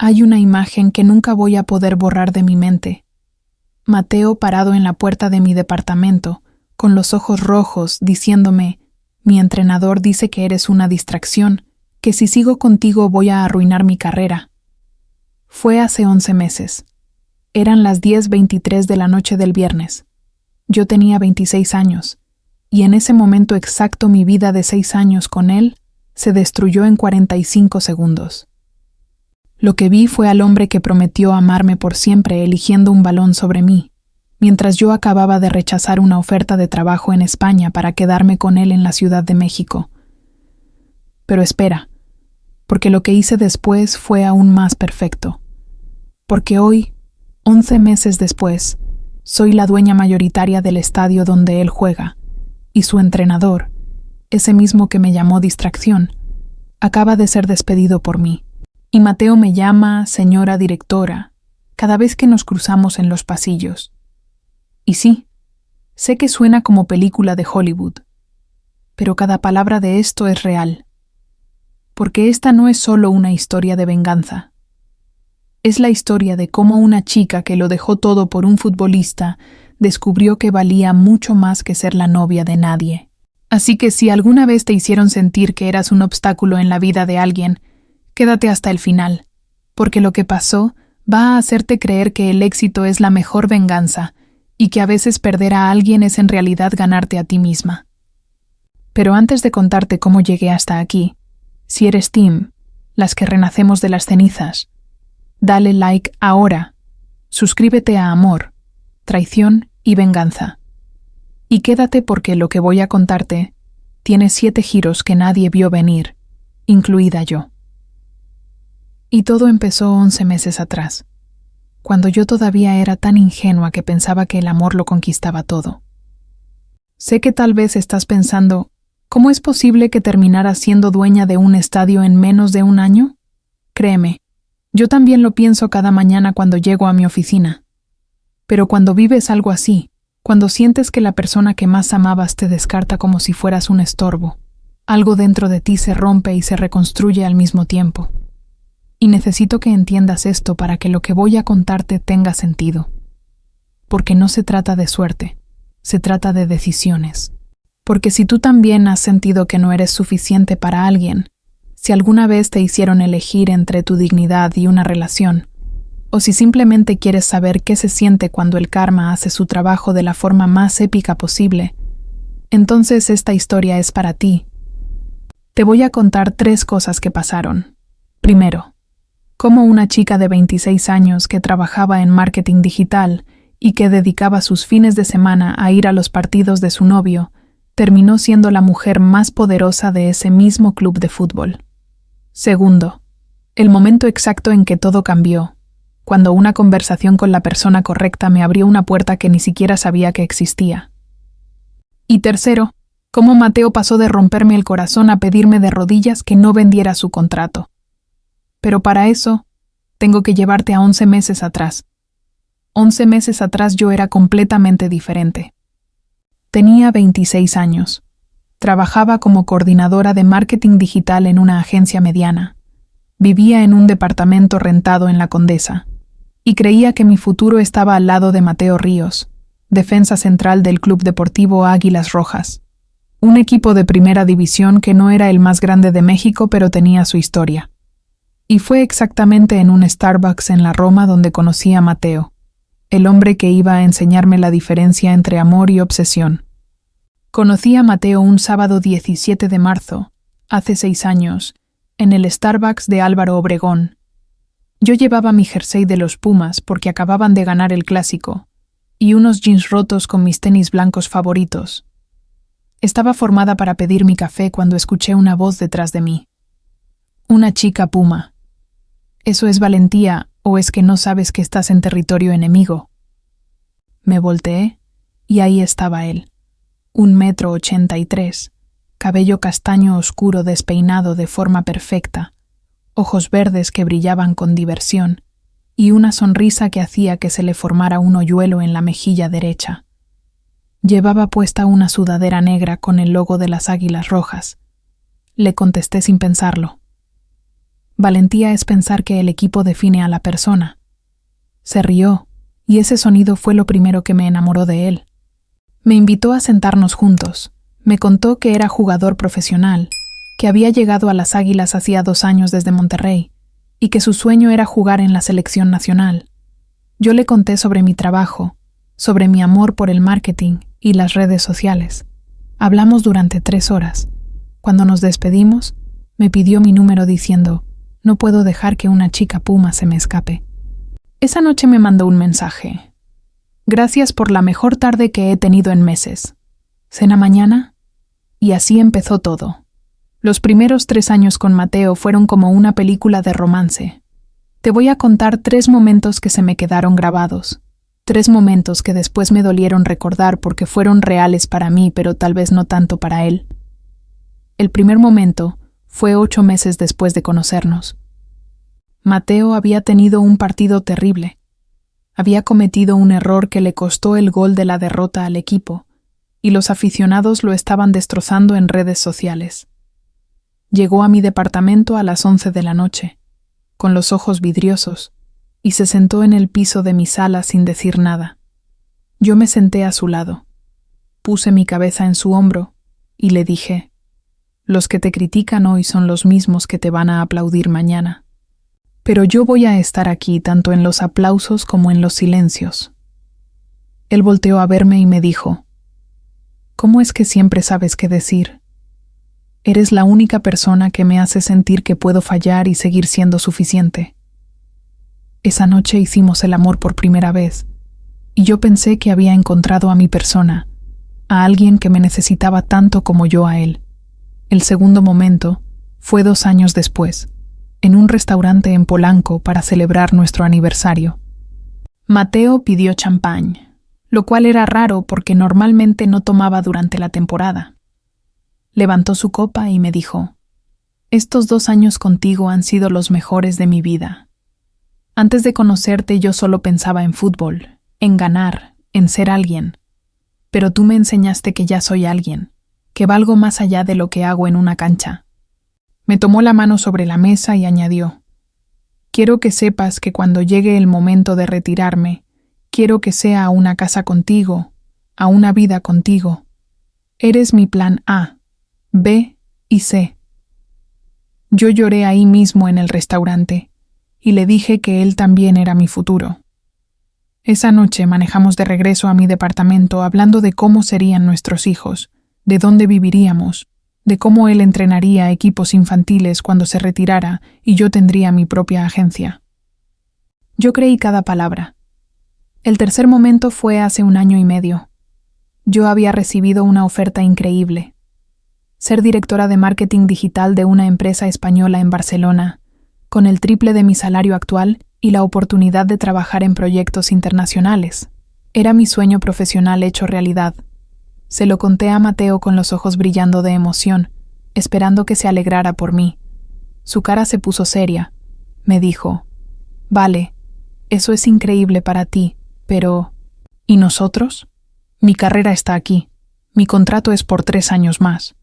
Hay una imagen que nunca voy a poder borrar de mi mente. Mateo parado en la puerta de mi departamento, con los ojos rojos, diciéndome: mi entrenador dice que eres una distracción, que si sigo contigo voy a arruinar mi carrera. Fue hace 11 meses. Eran las 10:23 de la noche del viernes. Yo tenía 26 años, y en ese momento exacto mi vida de 6 años con él se destruyó en 45 segundos. Lo que vi fue al hombre que prometió amarme por siempre eligiendo un balón sobre mí, mientras yo acababa de rechazar una oferta de trabajo en España para quedarme con él en la Ciudad de México. Pero espera, porque lo que hice después fue aún más perfecto. Porque hoy, 11 meses después, soy la dueña mayoritaria del estadio donde él juega, y su entrenador, ese mismo que me llamó distracción, acaba de ser despedido por mí. Y Mateo me llama señora directora cada vez que nos cruzamos en los pasillos. Y sí, sé que suena como película de Hollywood, pero cada palabra de esto es real. Porque esta no es solo una historia de venganza. Es la historia de cómo una chica que lo dejó todo por un futbolista descubrió que valía mucho más que ser la novia de nadie. Así que si alguna vez te hicieron sentir que eras un obstáculo en la vida de alguien, quédate hasta el final, porque lo que pasó va a hacerte creer que el éxito es la mejor venganza y que a veces perder a alguien es en realidad ganarte a ti misma. Pero antes de contarte cómo llegué hasta aquí, si eres team, las que renacemos de las cenizas, dale like ahora, suscríbete a Amor, Traición y Venganza. Y quédate porque lo que voy a contarte tiene 7 giros que nadie vio venir, incluida yo. Y todo empezó 11 meses atrás, cuando yo todavía era tan ingenua que pensaba que el amor lo conquistaba todo. Sé que tal vez estás pensando, ¿cómo es posible que terminara siendo dueña de un estadio en menos de un año? Créeme, yo también lo pienso cada mañana cuando llego a mi oficina. Pero cuando vives algo así, cuando sientes que la persona que más amabas te descarta como si fueras un estorbo, algo dentro de ti se rompe y se reconstruye al mismo tiempo. Y necesito que entiendas esto para que lo que voy a contarte tenga sentido. Porque no se trata de suerte, se trata de decisiones. Porque si tú también has sentido que no eres suficiente para alguien, si alguna vez te hicieron elegir entre tu dignidad y una relación, o si simplemente quieres saber qué se siente cuando el karma hace su trabajo de la forma más épica posible, entonces esta historia es para ti. Te voy a contar 3 cosas que pasaron. Primero, cómo una chica de 26 años que trabajaba en marketing digital y que dedicaba sus fines de semana a ir a los partidos de su novio, terminó siendo la mujer más poderosa de ese mismo club de fútbol. Segundo, el momento exacto en que todo cambió, cuando una conversación con la persona correcta me abrió una puerta que ni siquiera sabía que existía. Y tercero, cómo Mateo pasó de romperme el corazón a pedirme de rodillas que no vendiera su contrato. Pero para eso, tengo que llevarte a 11 meses atrás. 11 meses atrás yo era completamente diferente. Tenía 26 años. Trabajaba como coordinadora de marketing digital en una agencia mediana. Vivía en un departamento rentado en la Condesa. Y creía que mi futuro estaba al lado de Mateo Ríos, defensa central del Club Deportivo Águilas Rojas. Un equipo de primera división que no era el más grande de México, pero tenía su historia. Y fue exactamente en un Starbucks en la Roma donde conocí a Mateo, el hombre que iba a enseñarme la diferencia entre amor y obsesión. Conocí a Mateo un sábado 17 de marzo, hace 6 años, en el Starbucks de Álvaro Obregón. Yo llevaba mi jersey de los Pumas porque acababan de ganar el clásico, y unos jeans rotos con mis tenis blancos favoritos. Estaba formada para pedir mi café cuando escuché una voz detrás de mí. Una chica puma. ¿Eso es valentía o es que no sabes que estás en territorio enemigo? Me volteé y ahí estaba él, 1,83 m, cabello castaño oscuro despeinado de forma perfecta, ojos verdes que brillaban con diversión y una sonrisa que hacía que se le formara un hoyuelo en la mejilla derecha. Llevaba puesta una sudadera negra con el logo de las Águilas Rojas. Le contesté sin pensarlo. Valentía es pensar que el equipo define a la persona. Se rió, y ese sonido fue lo primero que me enamoró de él. Me invitó a sentarnos juntos. Me contó que era jugador profesional, que había llegado a las Águilas hacía 2 años desde Monterrey, y que su sueño era jugar en la selección nacional. Yo le conté sobre mi trabajo, sobre mi amor por el marketing y las redes sociales. Hablamos durante 3 horas. Cuando nos despedimos, me pidió mi número diciendo: no puedo dejar que una chica puma se me escape. Esa noche me mandó un mensaje. Gracias por la mejor tarde que he tenido en meses. ¿Cena mañana? Y así empezó todo. Los primeros 3 años con Mateo fueron como una película de romance. Te voy a contar 3 momentos que se me quedaron grabados. 3 momentos que después me dolieron recordar porque fueron reales para mí, pero tal vez no tanto para él. El primer momento fue 8 meses después de conocernos. Mateo había tenido un partido terrible. Había cometido un error que le costó el gol de la derrota al equipo, y los aficionados lo estaban destrozando en redes sociales. Llegó a mi departamento a las 11 de la noche, con los ojos vidriosos, y se sentó en el piso de mi sala sin decir nada. Yo me senté a su lado. Puse mi cabeza en su hombro y le dije: los que te critican hoy son los mismos que te van a aplaudir mañana. Pero yo voy a estar aquí tanto en los aplausos como en los silencios. Él volteó a verme y me dijo: ¿cómo es que siempre sabes qué decir? Eres la única persona que me hace sentir que puedo fallar y seguir siendo suficiente. Esa noche hicimos el amor por primera vez, y yo pensé que había encontrado a mi persona, a alguien que me necesitaba tanto como yo a él. El segundo momento fue 2 años después, en un restaurante en Polanco para celebrar nuestro aniversario. Mateo pidió champán, lo cual era raro porque normalmente no tomaba durante la temporada. Levantó su copa y me dijo: estos 2 años contigo han sido los mejores de mi vida. Antes de conocerte yo solo pensaba en fútbol, en ganar, en ser alguien. Pero tú me enseñaste que ya soy alguien, que valgo más allá de lo que hago en una cancha. Me tomó la mano sobre la mesa y añadió: quiero que sepas que cuando llegue el momento de retirarme, quiero que sea a una casa contigo, a una vida contigo. Eres mi plan A, B y C. Yo lloré ahí mismo en el restaurante y le dije que él también era mi futuro. Esa noche manejamos de regreso a mi departamento hablando de cómo serían nuestros hijos, de dónde viviríamos, de cómo él entrenaría equipos infantiles cuando se retirara y yo tendría mi propia agencia. Yo creí cada palabra. El tercer momento fue hace 1 año y medio. Yo había recibido una oferta increíble: ser directora de marketing digital de una empresa española en Barcelona, con el triple de mi salario actual y la oportunidad de trabajar en proyectos internacionales. Era mi sueño profesional hecho realidad. Se lo conté a Mateo con los ojos brillando de emoción, esperando que se alegrara por mí. Su cara se puso seria. Me dijo: vale, eso es increíble para ti, pero ¿y nosotros? Mi carrera está aquí. Mi contrato es por 3 años más.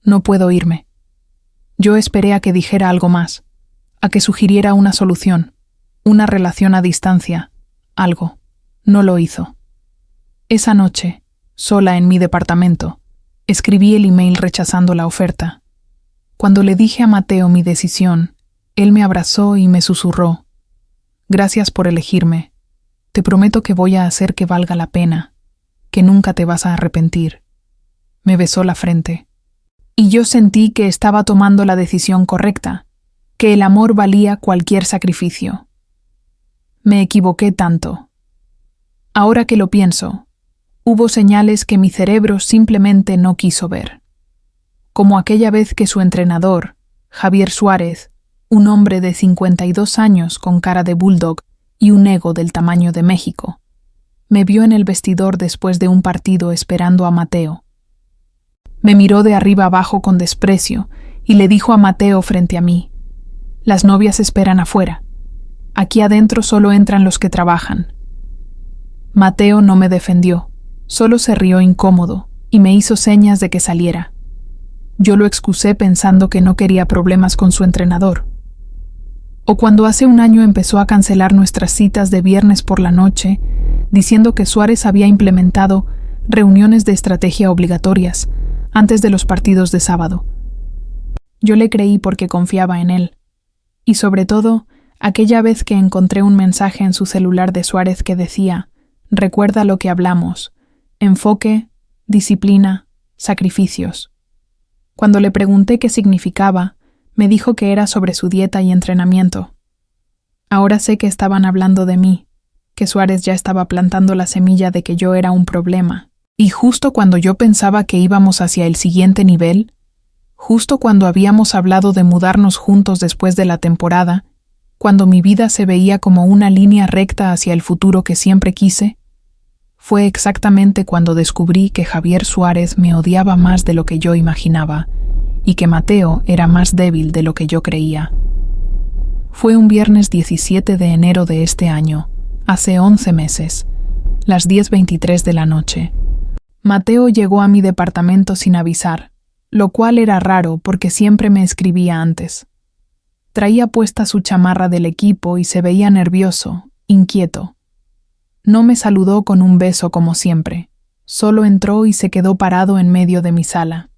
No puedo irme. Yo esperé a que dijera algo más, a que sugiriera una solución, una relación a distancia, algo. No lo hizo. Esa noche, sola en mi departamento, escribí el email rechazando la oferta. Cuando le dije a Mateo mi decisión, él me abrazó y me susurró: gracias por elegirme. Te prometo que voy a hacer que valga la pena, que nunca te vas a arrepentir. Me besó la frente. Y yo sentí que estaba tomando la decisión correcta, que el amor valía cualquier sacrificio. Me equivoqué tanto. Ahora que lo pienso, hubo señales que mi cerebro simplemente no quiso ver. Como aquella vez que su entrenador, Javier Suárez, un hombre de 52 años con cara de bulldog y un ego del tamaño de México, me vio en el vestidor después de un partido esperando a Mateo. Me miró de arriba abajo con desprecio y le dijo a Mateo frente a mí: las novias esperan afuera. Aquí adentro solo entran los que trabajan. Mateo no me defendió, solo se rió incómodo y me hizo señas de que saliera. Yo lo excusé pensando que no quería problemas con su entrenador. O cuando hace un año empezó a cancelar nuestras citas de viernes por la noche, diciendo que Suárez había implementado reuniones de estrategia obligatorias antes de los partidos de sábado. Yo le creí porque confiaba en él. Y sobre todo, aquella vez que encontré un mensaje en su celular de Suárez que decía: recuerda lo que hablamos, enfoque, disciplina, sacrificios. Cuando le pregunté qué significaba, me dijo que era sobre su dieta y entrenamiento. Ahora sé que estaban hablando de mí, que Suárez ya estaba plantando la semilla de que yo era un problema. Y justo cuando yo pensaba que íbamos hacia el siguiente nivel, justo cuando habíamos hablado de mudarnos juntos después de la temporada, cuando mi vida se veía como una línea recta hacia el futuro que siempre quise, fue exactamente cuando descubrí que Javier Suárez me odiaba más de lo que yo imaginaba y que Mateo era más débil de lo que yo creía. Fue un viernes 17 de enero de este año, hace 11 meses, las 10:23 de la noche. Mateo llegó a mi departamento sin avisar, lo cual era raro porque siempre me escribía antes. Traía puesta su chamarra del equipo y se veía nervioso, inquieto. No me saludó con un beso como siempre, solo entró y se quedó parado en medio de mi sala.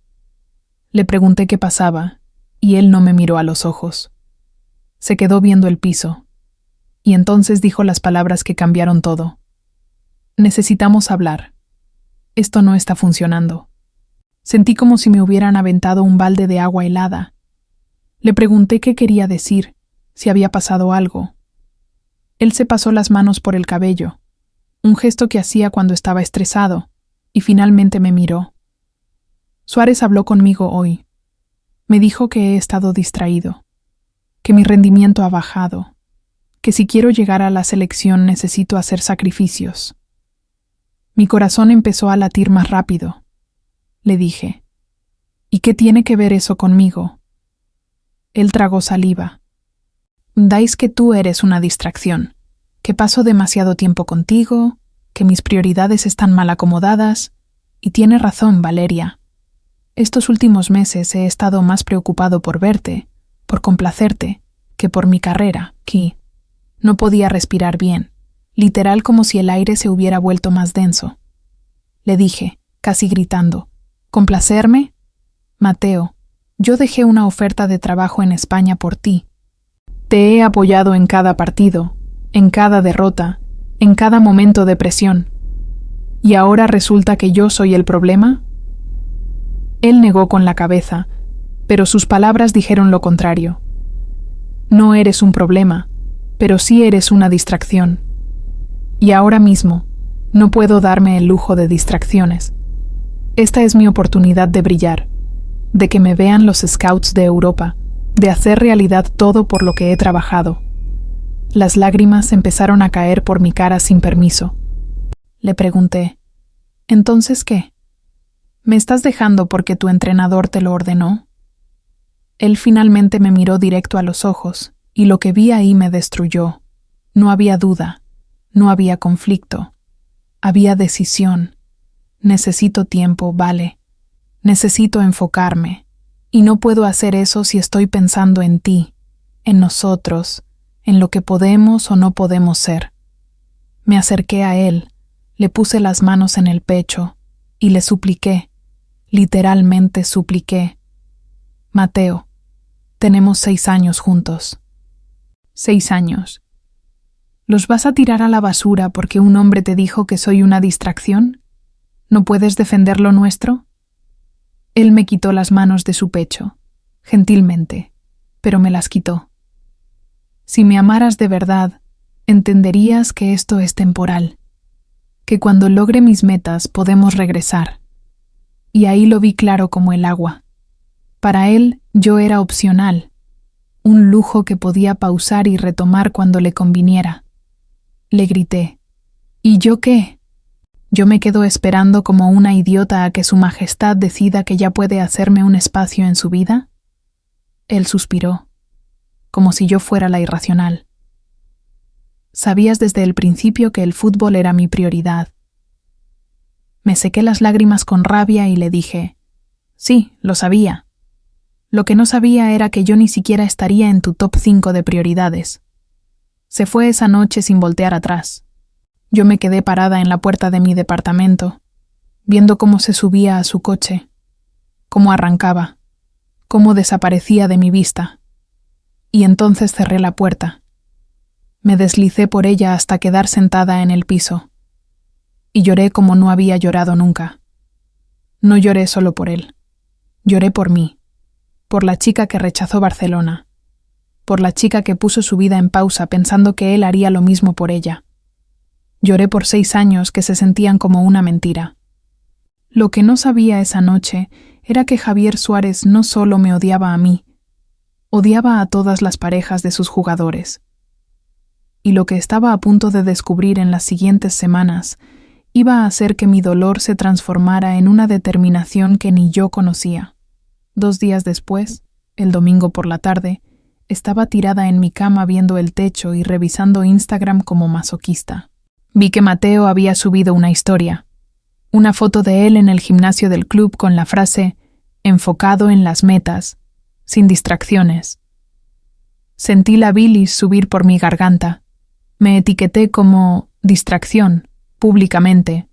Le pregunté qué pasaba, y él no me miró a los ojos. Se quedó viendo el piso, y entonces dijo las palabras que cambiaron todo. Necesitamos hablar. Esto no está funcionando. Sentí como si me hubieran aventado un balde de agua helada. Le pregunté qué quería decir, si había pasado algo. Él se pasó las manos por el cabello, un gesto que hacía cuando estaba estresado, y finalmente me miró. Suárez habló conmigo hoy. Me dijo que he estado distraído, que mi rendimiento ha bajado, que si quiero llegar a la selección necesito hacer sacrificios. Mi corazón empezó a latir más rápido. Le dije: ¿y qué tiene que ver eso conmigo? Él tragó saliva. Dais que tú eres una distracción, que paso demasiado tiempo contigo, que mis prioridades están mal acomodadas, y tiene razón, Valeria. Estos últimos meses he estado más preocupado por verte, por complacerte, que por mi carrera, Ki. No podía respirar bien, literal como si el aire se hubiera vuelto más denso. Le dije, casi gritando: ¿complacerme? Mateo, yo dejé una oferta de trabajo en España por ti. Te he apoyado en cada partido, en cada derrota, en cada momento de presión. ¿Y ahora resulta que yo soy el problema? Él negó con la cabeza, pero sus palabras dijeron lo contrario. No eres un problema, pero sí eres una distracción. Y ahora mismo, no puedo darme el lujo de distracciones. Esta es mi oportunidad de brillar, de que me vean los scouts de Europa, de hacer realidad todo por lo que he trabajado. Las lágrimas empezaron a caer por mi cara sin permiso. Le pregunté: ¿entonces qué? ¿Me estás dejando porque tu entrenador te lo ordenó? Él finalmente me miró directo a los ojos, y lo que vi ahí me destruyó. No había duda, no había conflicto, había decisión. Necesito tiempo, Vale. Necesito enfocarme, y no puedo hacer eso si estoy pensando en ti, en nosotros, en lo que podemos o no podemos ser. Me acerqué a él, le puse las manos en el pecho, y le supliqué, literalmente supliqué: Mateo, tenemos 6 años juntos. 6 años. ¿Los vas a tirar a la basura porque un hombre te dijo que soy una distracción? ¿No puedes defender lo nuestro? Él me quitó las manos de su pecho, gentilmente, pero me las quitó. Si me amaras de verdad, entenderías que esto es temporal, que cuando logre mis metas podemos regresar. Y ahí lo vi claro como el agua. Para él yo era opcional, un lujo que podía pausar y retomar cuando le conviniera. Le grité: ¿y yo qué? ¿Yo me quedo esperando como una idiota a que su majestad decida que ya puede hacerme un espacio en su vida? Él suspiró, como si yo fuera la irracional. Sabías desde el principio que el fútbol era mi prioridad. Me sequé las lágrimas con rabia y le dije: sí, lo sabía. Lo que no sabía era que yo ni siquiera estaría en tu top 5 de prioridades. Se fue esa noche sin voltear atrás. Yo me quedé parada en la puerta de mi departamento, viendo cómo se subía a su coche, cómo arrancaba, cómo desaparecía de mi vista. Y entonces cerré la puerta. Me deslicé por ella hasta quedar sentada en el piso. Y lloré como no había llorado nunca. No lloré solo por él. Lloré por mí, por la chica que rechazó Barcelona, por la chica que puso su vida en pausa pensando que él haría lo mismo por ella. Lloré por 6 años que se sentían como una mentira. Lo que no sabía esa noche era que Javier Suárez no solo me odiaba a mí, odiaba a todas las parejas de sus jugadores. Y lo que estaba a punto de descubrir en las siguientes semanas iba a hacer que mi dolor se transformara en una determinación que ni yo conocía. 2 días después, el domingo por la tarde, estaba tirada en mi cama viendo el techo y revisando Instagram como masoquista. Vi que Mateo había subido una historia, una foto de él en el gimnasio del club con la frase «enfocado en las metas, sin distracciones». Sentí la bilis subir por mi garganta. Me etiqueté como «distracción», públicamente.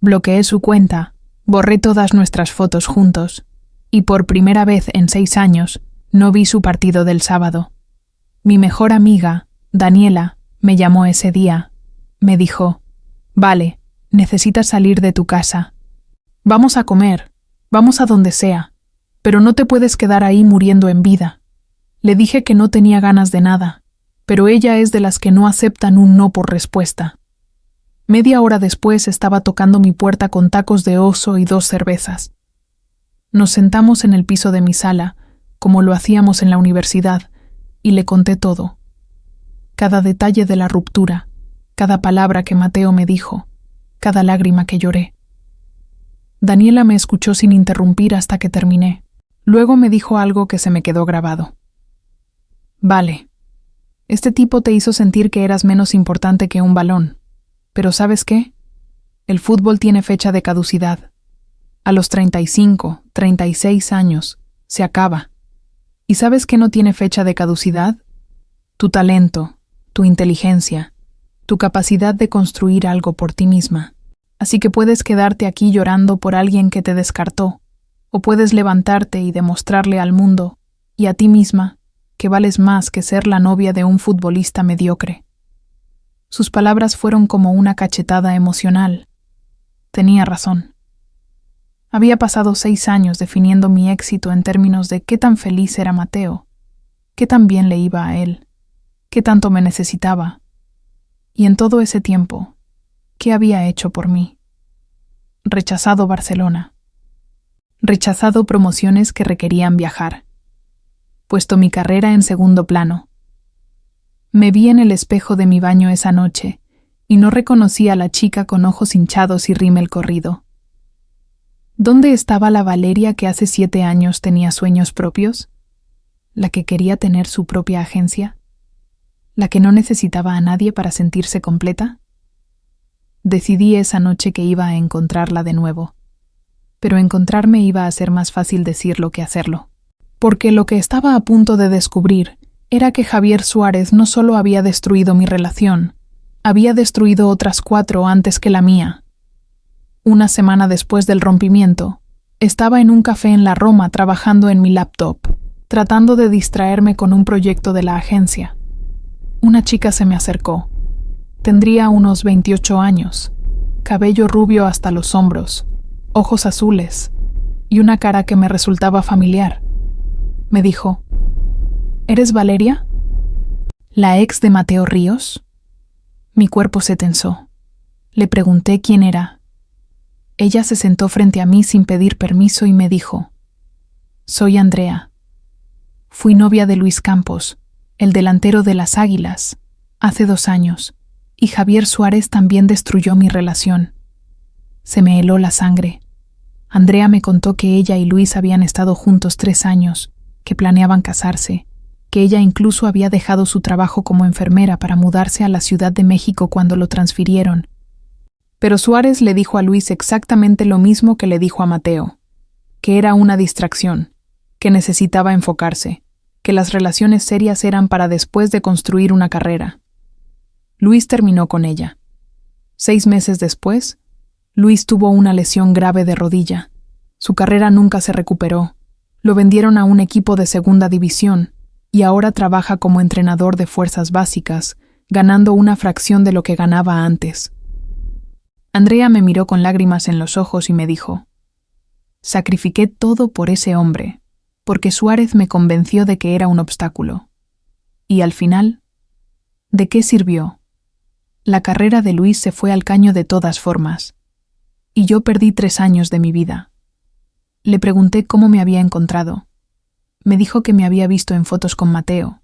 Bloqueé su cuenta, borré todas nuestras fotos juntos, y por primera vez en 6 años no vi su partido del sábado. Mi mejor amiga, Daniela, me llamó ese día. Me dijo, «Vale, necesitas salir de tu casa. Vamos a comer, vamos a donde sea, pero no te puedes quedar ahí muriendo en vida». Le dije que no tenía ganas de nada, pero ella es de las que no aceptan un no por respuesta. Media hora después estaba tocando mi puerta con tacos de oso y 2 cervezas. Nos sentamos en el piso de mi sala, como lo hacíamos en la universidad, y le conté todo. Cada detalle de la ruptura, cada palabra que Mateo me dijo, cada lágrima que lloré. Daniela me escuchó sin interrumpir hasta que terminé. Luego me dijo algo que se me quedó grabado. «Vale, este tipo te hizo sentir que eras menos importante que un balón. Pero ¿sabes qué? El fútbol tiene fecha de caducidad. A los 35, 36 años, se acaba. ¿Y sabes qué no tiene fecha de caducidad? Tu talento, tu inteligencia, tu capacidad de construir algo por ti misma. Así que puedes quedarte aquí llorando por alguien que te descartó, o puedes levantarte y demostrarle al mundo, y a ti misma, que vales más que ser la novia de un futbolista mediocre». Sus palabras fueron como una cachetada emocional. Tenía razón. Había pasado 6 años definiendo mi éxito en términos de qué tan feliz era Mateo, qué tan bien le iba a él, qué tanto me necesitaba. Y en todo ese tiempo, ¿qué había hecho por mí? Rechazado Barcelona. Rechazado promociones que requerían viajar. Puesto mi carrera en segundo plano. Me vi en el espejo de mi baño esa noche y no reconocí a la chica con ojos hinchados y rímel corrido. ¿Dónde estaba la Valeria que hace 7 años tenía sueños propios? ¿La que quería tener su propia agencia? ¿La que no necesitaba a nadie para sentirse completa? Decidí esa noche que iba a encontrarla de nuevo, pero encontrarme iba a ser más fácil decirlo que hacerlo, porque lo que estaba a punto de descubrir era que Javier Suárez no solo había destruido mi relación, había destruido otras 4 antes que la mía. Una semana después del rompimiento, estaba en un café en la Roma trabajando en mi laptop, tratando de distraerme con un proyecto de la agencia. Una chica se me acercó. Tendría unos 28 años, cabello rubio hasta los hombros, ojos azules y una cara que me resultaba familiar. Me dijo, ¿eres Valeria? ¿La ex de Mateo Ríos? Mi cuerpo se tensó. Le pregunté quién era. Ella se sentó frente a mí sin pedir permiso y me dijo, «Soy Andrea. Fui novia de Luis Campos, el delantero de las Águilas, hace 2 años, y Javier Suárez también destruyó mi relación». Se me heló la sangre. Andrea me contó que ella y Luis habían estado juntos 3 años, que planeaban casarse, que ella incluso había dejado su trabajo como enfermera para mudarse a la Ciudad de México cuando lo transfirieron. Pero Suárez le dijo a Luis exactamente lo mismo que le dijo a Mateo, que era una distracción, que necesitaba enfocarse, que las relaciones serias eran para después de construir una carrera. Luis terminó con ella. 6 meses después, Luis tuvo una lesión grave de rodilla. Su carrera nunca se recuperó. Lo vendieron a un equipo de segunda división y ahora trabaja como entrenador de fuerzas básicas, ganando una fracción de lo que ganaba antes. Andrea me miró con lágrimas en los ojos y me dijo: «Sacrifiqué todo por ese hombre, porque Suárez me convenció de que era un obstáculo. Y al final, ¿de qué sirvió? La carrera de Luis se fue al caño de todas formas, y yo perdí 3 años de mi vida». Le pregunté cómo me había encontrado. Me dijo que me había visto en fotos con Mateo,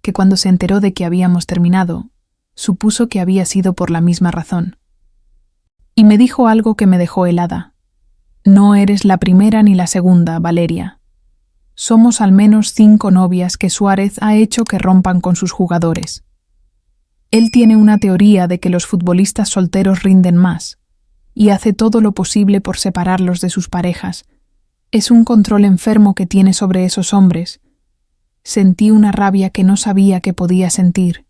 que cuando se enteró de que habíamos terminado, supuso que había sido por la misma razón. Y me dijo algo que me dejó helada. «No eres la primera ni la segunda, Valeria. Somos al menos 5 novias que Suárez ha hecho que rompan con sus jugadores. Él tiene una teoría de que los futbolistas solteros rinden más, y hace todo lo posible por separarlos de sus parejas. Es un control enfermo que tiene sobre esos hombres». Sentí una rabia que no sabía que podía sentir.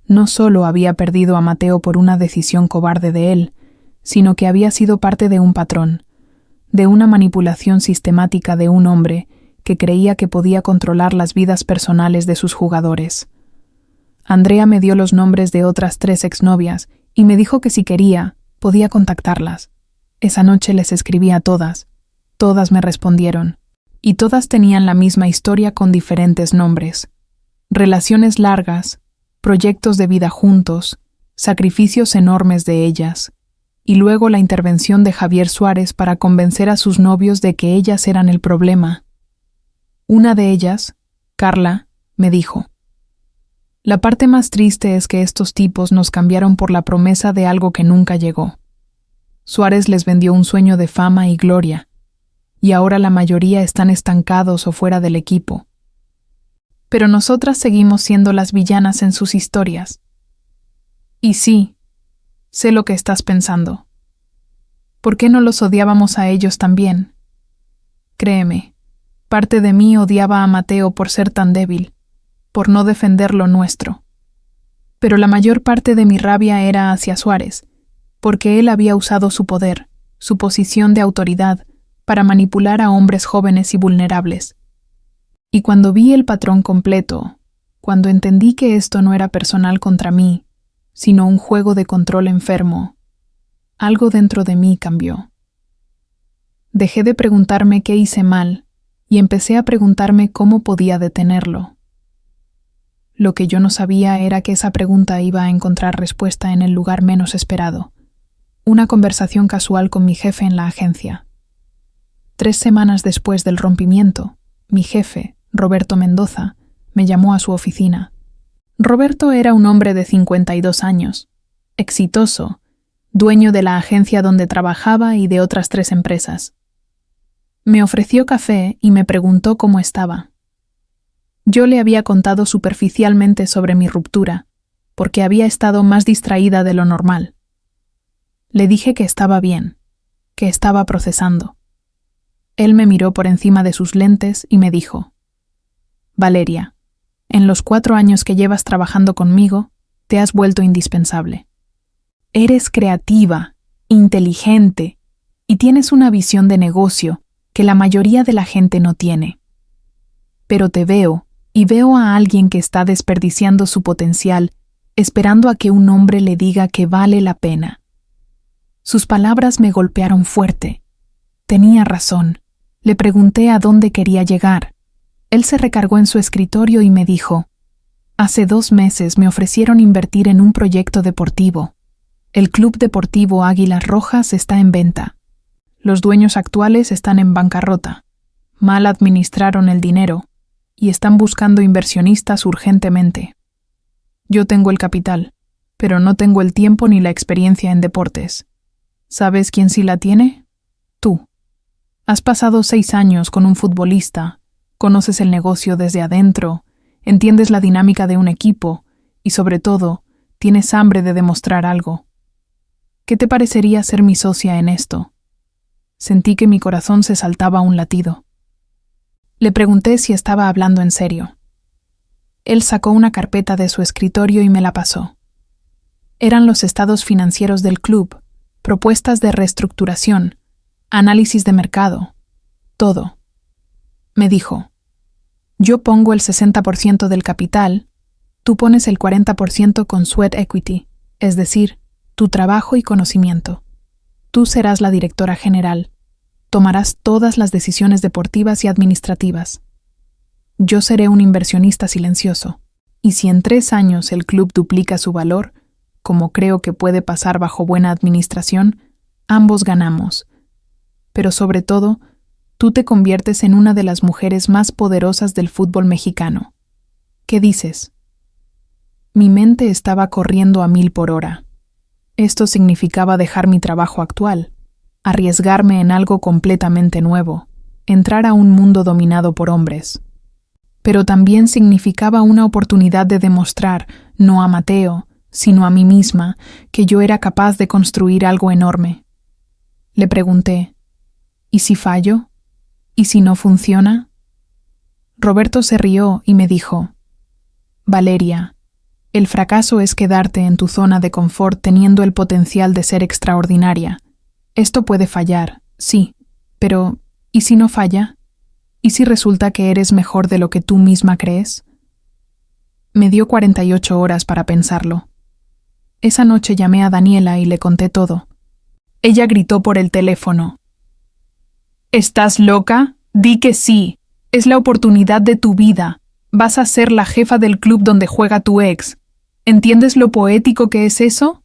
No solo había perdido a Mateo por una decisión cobarde de él, sino que había sido parte de un patrón, de una manipulación sistemática de un hombre que creía que podía controlar las vidas personales de sus jugadores. Andrea me dio los nombres de otras 3 exnovias y me dijo que si quería, podía contactarlas. Esa noche les escribí a todas. Todas me respondieron, y todas tenían la misma historia con diferentes nombres. Relaciones largas, proyectos de vida juntos, sacrificios enormes de ellas, y luego la intervención de Javier Suárez para convencer a sus novios de que ellas eran el problema. Una de ellas, Carla, me dijo: «La parte más triste es que estos tipos nos cambiaron por la promesa de algo que nunca llegó. Suárez les vendió un sueño de fama y gloria, y ahora la mayoría están estancados o fuera del equipo. Pero nosotras seguimos siendo las villanas en sus historias. Y sí, sé lo que estás pensando. ¿Por qué no los odiábamos a ellos también? Créeme, parte de mí odiaba a Mateo por ser tan débil, por no defender lo nuestro. Pero la mayor parte de mi rabia era hacia Suárez, porque él había usado su poder, su posición de autoridad, para manipular a hombres jóvenes y vulnerables. Y cuando vi el patrón completo, cuando entendí que esto no era personal contra mí, sino un juego de control enfermo, algo dentro de mí cambió. Dejé de preguntarme qué hice mal y empecé a preguntarme cómo podía detenerlo. Lo que yo no sabía era que esa pregunta iba a encontrar respuesta en el lugar menos esperado: una conversación casual con mi jefe en la agencia. 3 semanas después del rompimiento, mi jefe, Roberto Mendoza, me llamó a su oficina. Roberto era un hombre de 52 años, exitoso, dueño de la agencia donde trabajaba y de otras 3 empresas. Me ofreció café y me preguntó cómo estaba. Yo le había contado superficialmente sobre mi ruptura, porque había estado más distraída de lo normal. Le dije que estaba bien, que estaba procesando. Él me miró por encima de sus lentes y me dijo: «Valeria, en los 4 años que llevas trabajando conmigo, te has vuelto indispensable. Eres creativa, inteligente y tienes una visión de negocio que la mayoría de la gente no tiene. Pero te veo y veo a alguien que está desperdiciando su potencial, esperando a que un hombre le diga que vale la pena». Sus palabras me golpearon fuerte. Tenía razón. Le pregunté a dónde quería llegar. Él se recargó en su escritorio y me dijo: «Hace 2 meses me ofrecieron invertir en un proyecto deportivo. El Club Deportivo Águilas Rojas está en venta. Los dueños actuales están en bancarrota. Mal administraron el dinero y están buscando inversionistas urgentemente. Yo tengo el capital, pero no tengo el tiempo ni la experiencia en deportes. ¿Sabes quién sí la tiene? Tú. Has pasado 6 años con un futbolista, conoces el negocio desde adentro, entiendes la dinámica de un equipo y, sobre todo, tienes hambre de demostrar algo. ¿Qué te parecería ser mi socia en esto?» Sentí que mi corazón se saltaba a un latido. Le pregunté si estaba hablando en serio. Él sacó una carpeta de su escritorio y me la pasó. Eran los estados financieros del club, propuestas de reestructuración, análisis de mercado, todo. Me dijo, yo pongo el 60% del capital, tú pones el 40% con sweat equity, es decir, tu trabajo y conocimiento. Tú serás la directora general. Tomarás todas las decisiones deportivas y administrativas. Yo seré un inversionista silencioso, y si en 3 años el club duplica su valor, como creo que puede pasar bajo buena administración, ambos ganamos. Pero sobre todo, tú te conviertes en una de las mujeres más poderosas del fútbol mexicano. ¿Qué dices? Mi mente estaba corriendo a 1000 por hora. Esto significaba dejar mi trabajo actual, arriesgarme en algo completamente nuevo, entrar a un mundo dominado por hombres. Pero también significaba una oportunidad de demostrar, no a Mateo, sino a mí misma, que yo era capaz de construir algo enorme. Le pregunté, ¿y si fallo? ¿Y si no funciona? Roberto se rió y me dijo, Valeria, el fracaso es quedarte en tu zona de confort teniendo el potencial de ser extraordinaria. Esto puede fallar, sí, pero ¿y si no falla? ¿Y si resulta que eres mejor de lo que tú misma crees? Me dio 48 horas para pensarlo. Esa noche llamé a Daniela y le conté todo. Ella gritó por el teléfono. ¿Estás loca? Di que sí. Es la oportunidad de tu vida. Vas a ser la jefa del club donde juega tu ex. ¿Entiendes lo poético que es eso?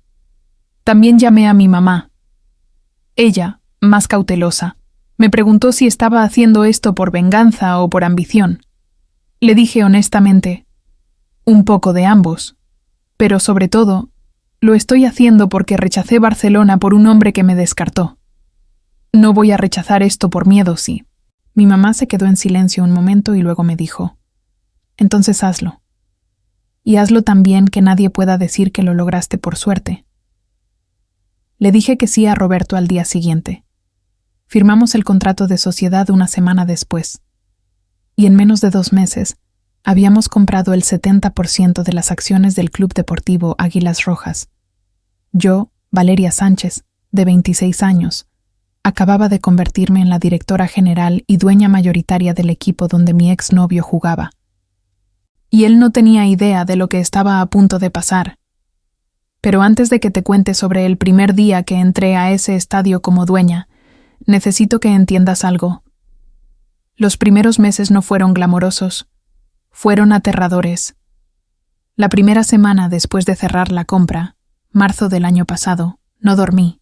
También llamé a mi mamá. Ella, más cautelosa, me preguntó si estaba haciendo esto por venganza o por ambición. Le dije honestamente, un poco de ambos, pero sobre todo, lo estoy haciendo porque rechacé Barcelona por un hombre que me descartó. No voy a rechazar esto por miedo, sí. Mi mamá se quedó en silencio un momento y luego me dijo, entonces hazlo. Y hazlo tan bien que nadie pueda decir que lo lograste por suerte. Le dije que sí a Roberto al día siguiente. Firmamos el contrato de sociedad una semana después. Y en menos de 2 meses, habíamos comprado el 70% de las acciones del Club Deportivo Águilas Rojas. Yo, Valeria Sánchez, de 26 años, acababa de convertirme en la directora general y dueña mayoritaria del equipo donde mi exnovio jugaba. Y él no tenía idea de lo que estaba a punto de pasar. Pero antes de que te cuente sobre el primer día que entré a ese estadio como dueña, necesito que entiendas algo. Los primeros meses no fueron glamorosos, fueron aterradores. La primera semana después de cerrar la compra, marzo del año pasado, no dormí.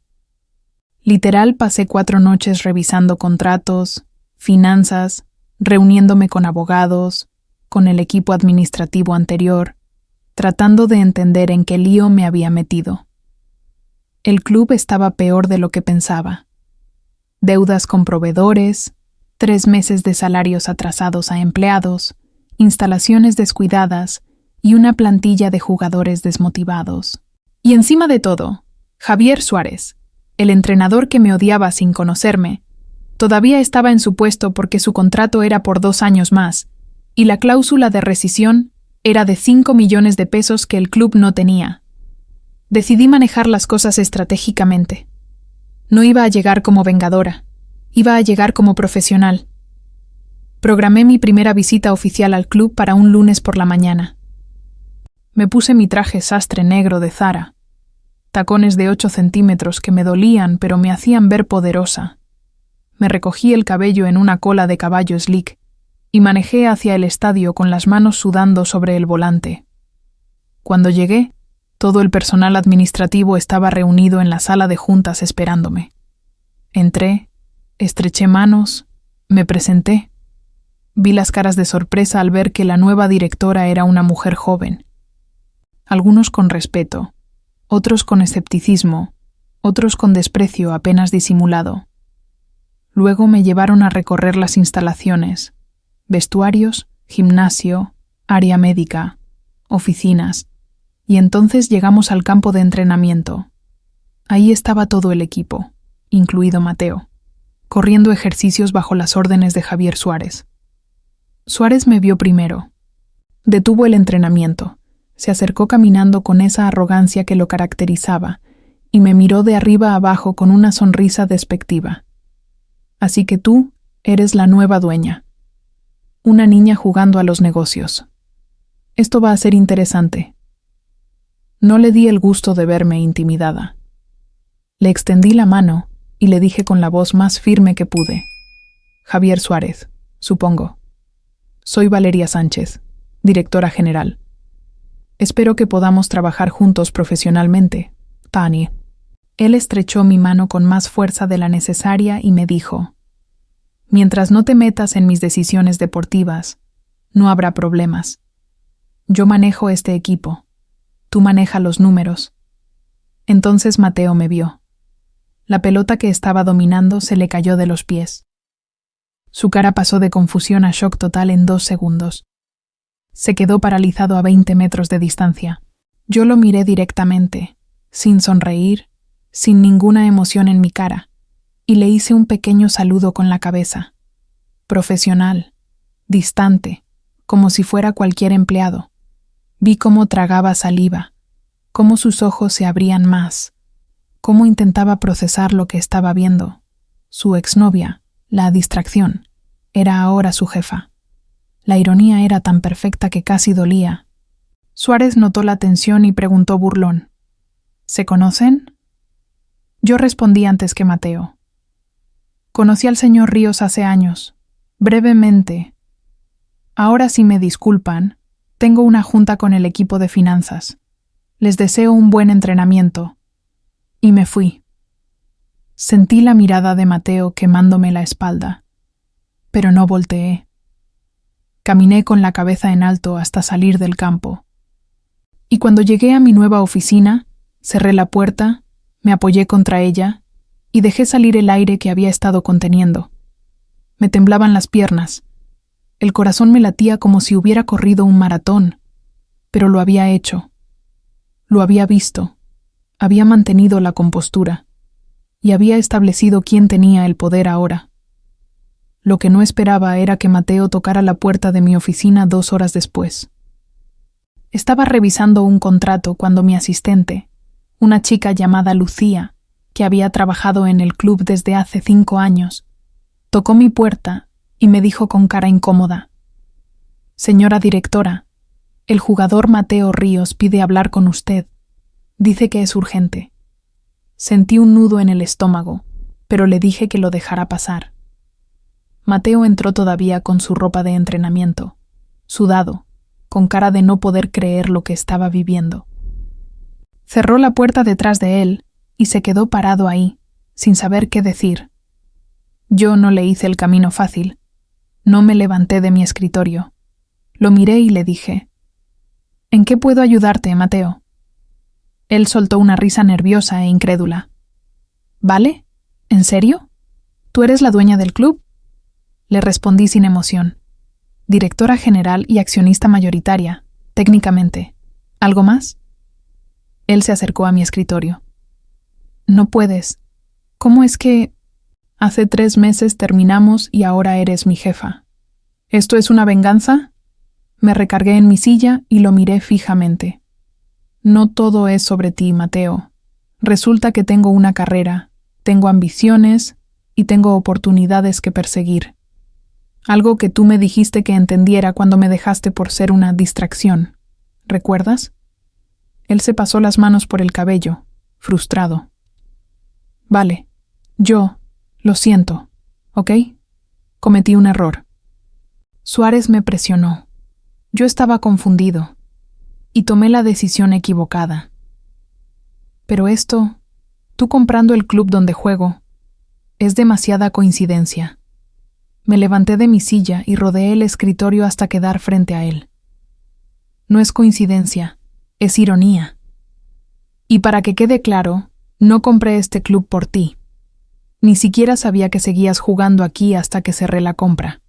Literal pasé 4 noches revisando contratos, finanzas, reuniéndome con abogados, con el equipo administrativo anterior, tratando de entender en qué lío me había metido. El club estaba peor de lo que pensaba. Deudas con proveedores, 3 meses de salarios atrasados a empleados, instalaciones descuidadas y una plantilla de jugadores desmotivados. Y encima de todo, Javier Suárez, el entrenador que me odiaba sin conocerme, todavía estaba en su puesto porque su contrato era por 2 años más, y la cláusula de rescisión era de 5 millones de pesos que el club no tenía. Decidí manejar las cosas estratégicamente. No iba a llegar como vengadora, iba a llegar como profesional. Programé mi primera visita oficial al club para un lunes por la mañana. Me puse mi traje sastre negro de Zara, tacones de 8 centímetros que me dolían pero me hacían ver poderosa. Me recogí el cabello en una cola de caballo slick y manejé hacia el estadio con las manos sudando sobre el volante. Cuando llegué, todo el personal administrativo estaba reunido en la sala de juntas esperándome. Entré, estreché manos, me presenté. Vi las caras de sorpresa al ver que la nueva directora era una mujer joven. Algunos con respeto, otros con escepticismo, otros con desprecio apenas disimulado. Luego me llevaron a recorrer las instalaciones, vestuarios, gimnasio, área médica, oficinas, y entonces llegamos al campo de entrenamiento. Ahí estaba todo el equipo, incluido Mateo, corriendo ejercicios bajo las órdenes de Javier Suárez. Suárez me vio primero. Detuvo el entrenamiento. Se acercó caminando con esa arrogancia que lo caracterizaba y me miró de arriba a abajo con una sonrisa despectiva. Así que tú eres la nueva dueña. Una niña jugando a los negocios. Esto va a ser interesante. No le di el gusto de verme intimidada. Le extendí la mano y le dije con la voz más firme que pude. Javier Suárez, supongo. Soy Valeria Sánchez, directora general. Espero que podamos trabajar juntos profesionalmente, Tani. Él estrechó mi mano con más fuerza de la necesaria y me dijo: mientras no te metas en mis decisiones deportivas, no habrá problemas. Yo manejo este equipo. Tú maneja los números. Entonces Mateo me vio. La pelota que estaba dominando se le cayó de los pies. Su cara pasó de confusión a shock total en 2 segundos. Se quedó paralizado a 20 metros de distancia. Yo lo miré directamente, sin sonreír, sin ninguna emoción en mi cara, y le hice un pequeño saludo con la cabeza. Profesional, distante, como si fuera cualquier empleado. Vi cómo tragaba saliva, cómo sus ojos se abrían más, cómo intentaba procesar lo que estaba viendo. Su exnovia, la distracción, era ahora su jefa. La ironía era tan perfecta que casi dolía. Suárez notó la tensión y preguntó burlón: ¿se conocen? Yo respondí antes que Mateo. Conocí al señor Ríos hace años, brevemente. Ahora, si me disculpan, tengo una junta con el equipo de finanzas. Les deseo un buen entrenamiento. Y me fui. Sentí la mirada de Mateo quemándome la espalda, pero no volteé. Caminé con la cabeza en alto hasta salir del campo. Y cuando llegué a mi nueva oficina, cerré la puerta, me apoyé contra ella y dejé salir el aire que había estado conteniendo. Me temblaban las piernas. El corazón me latía como si hubiera corrido un maratón, pero lo había hecho. Lo había visto. Había mantenido la compostura y había establecido quién tenía el poder ahora. Lo que no esperaba era que Mateo tocara la puerta de mi oficina 2 horas después. Estaba revisando un contrato cuando mi asistente, una chica llamada Lucía, que había trabajado en el club desde hace 5 años, tocó mi puerta y me dijo con cara incómoda: «Señora directora, el jugador Mateo Ríos pide hablar con usted. Dice que es urgente». Sentí un nudo en el estómago, pero le dije que lo dejara pasar. Mateo entró todavía con su ropa de entrenamiento, sudado, con cara de no poder creer lo que estaba viviendo. Cerró la puerta detrás de él y se quedó parado ahí, sin saber qué decir. Yo no le hice el camino fácil. No me levanté de mi escritorio. Lo miré y le dije: «¿En qué puedo ayudarte, Mateo?». Él soltó una risa nerviosa e incrédula. «¿Vale? ¿En serio? ¿Tú eres la dueña del club?». Le respondí sin emoción. «Directora general y accionista mayoritaria, técnicamente. ¿Algo más?». Él se acercó a mi escritorio. «No puedes. ¿Cómo es que...? Hace 3 meses terminamos y ahora eres mi jefa. ¿Esto es una venganza?». Me recargué en mi silla y lo miré fijamente. «No todo es sobre ti, Mateo. Resulta que tengo una carrera, tengo ambiciones y tengo oportunidades que perseguir. Algo que tú me dijiste que entendiera cuando me dejaste por ser una distracción. ¿Recuerdas?». Él se pasó las manos por el cabello, frustrado. «Vale, lo siento, ¿ok? Cometí un error». Suárez me presionó. Yo estaba confundido y tomé la decisión equivocada. «Pero esto, tú comprando el club donde juego, es demasiada coincidencia». Me levanté de mi silla y rodeé el escritorio hasta quedar frente a él. «No es coincidencia, es ironía. Y para que quede claro, no compré este club por ti. Ni siquiera sabía que seguías jugando aquí hasta que cerré la compra.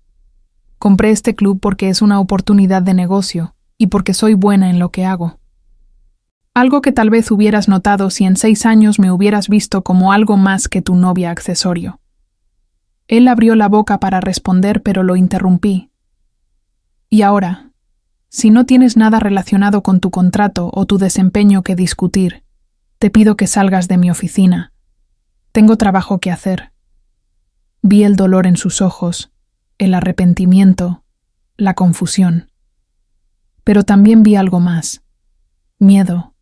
Compré este club porque es una oportunidad de negocio y porque soy buena en lo que hago. Algo que tal vez hubieras notado si en 6 años me hubieras visto como algo más que tu novia accesorio». Él abrió la boca para responder, pero lo interrumpí. Y ahora, si no tienes nada relacionado con tu contrato o tu desempeño que discutir, te pido que salgas de mi oficina. Tengo trabajo que hacer. Vi el dolor en sus ojos, el arrepentimiento, la confusión. Pero también vi algo más. Miedo.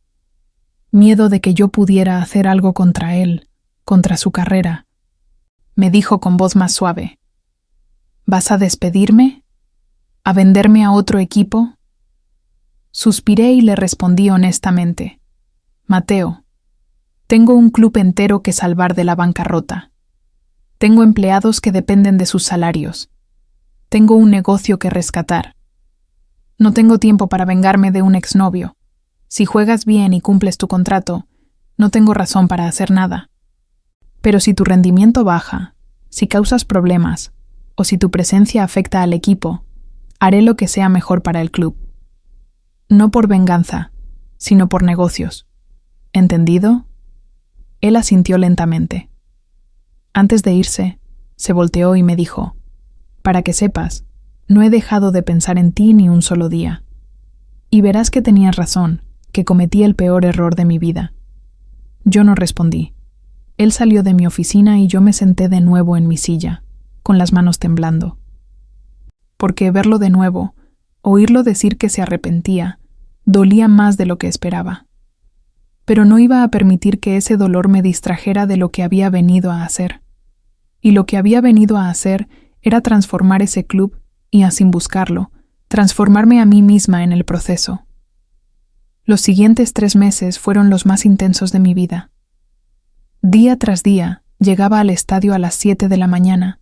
Miedo de que yo pudiera hacer algo contra él, contra su carrera. Me dijo con voz más suave: ¿Vas a despedirme? ¿A venderme a otro equipo? Suspiré y le respondí honestamente: Mateo, tengo un club entero que salvar de la bancarrota. Tengo empleados que dependen de sus salarios. Tengo un negocio que rescatar. No tengo tiempo para vengarme de un exnovio. Si juegas bien y cumples tu contrato, no tengo razón para hacer nada. Pero si tu rendimiento baja, si causas problemas, o si tu presencia afecta al equipo, haré lo que sea mejor para el club. No por venganza, sino por negocios. ¿Entendido? Él asintió lentamente. Antes de irse, se volteó y me dijo: Para que sepas, no he dejado de pensar en ti ni un solo día. Y verás que tenías razón, que cometí el peor error de mi vida. Yo no respondí. Él salió de mi oficina y yo me senté de nuevo en mi silla, con las manos temblando. Porque verlo de nuevo, oírlo decir que se arrepentía, dolía más de lo que esperaba. Pero no iba a permitir que ese dolor me distrajera de lo que había venido a hacer. Y lo que había venido a hacer era transformar ese club y, sin buscarlo, transformarme a mí misma en el proceso. Los siguientes 3 meses fueron los más intensos de mi vida. Día tras día llegaba al estadio a las 7 de la mañana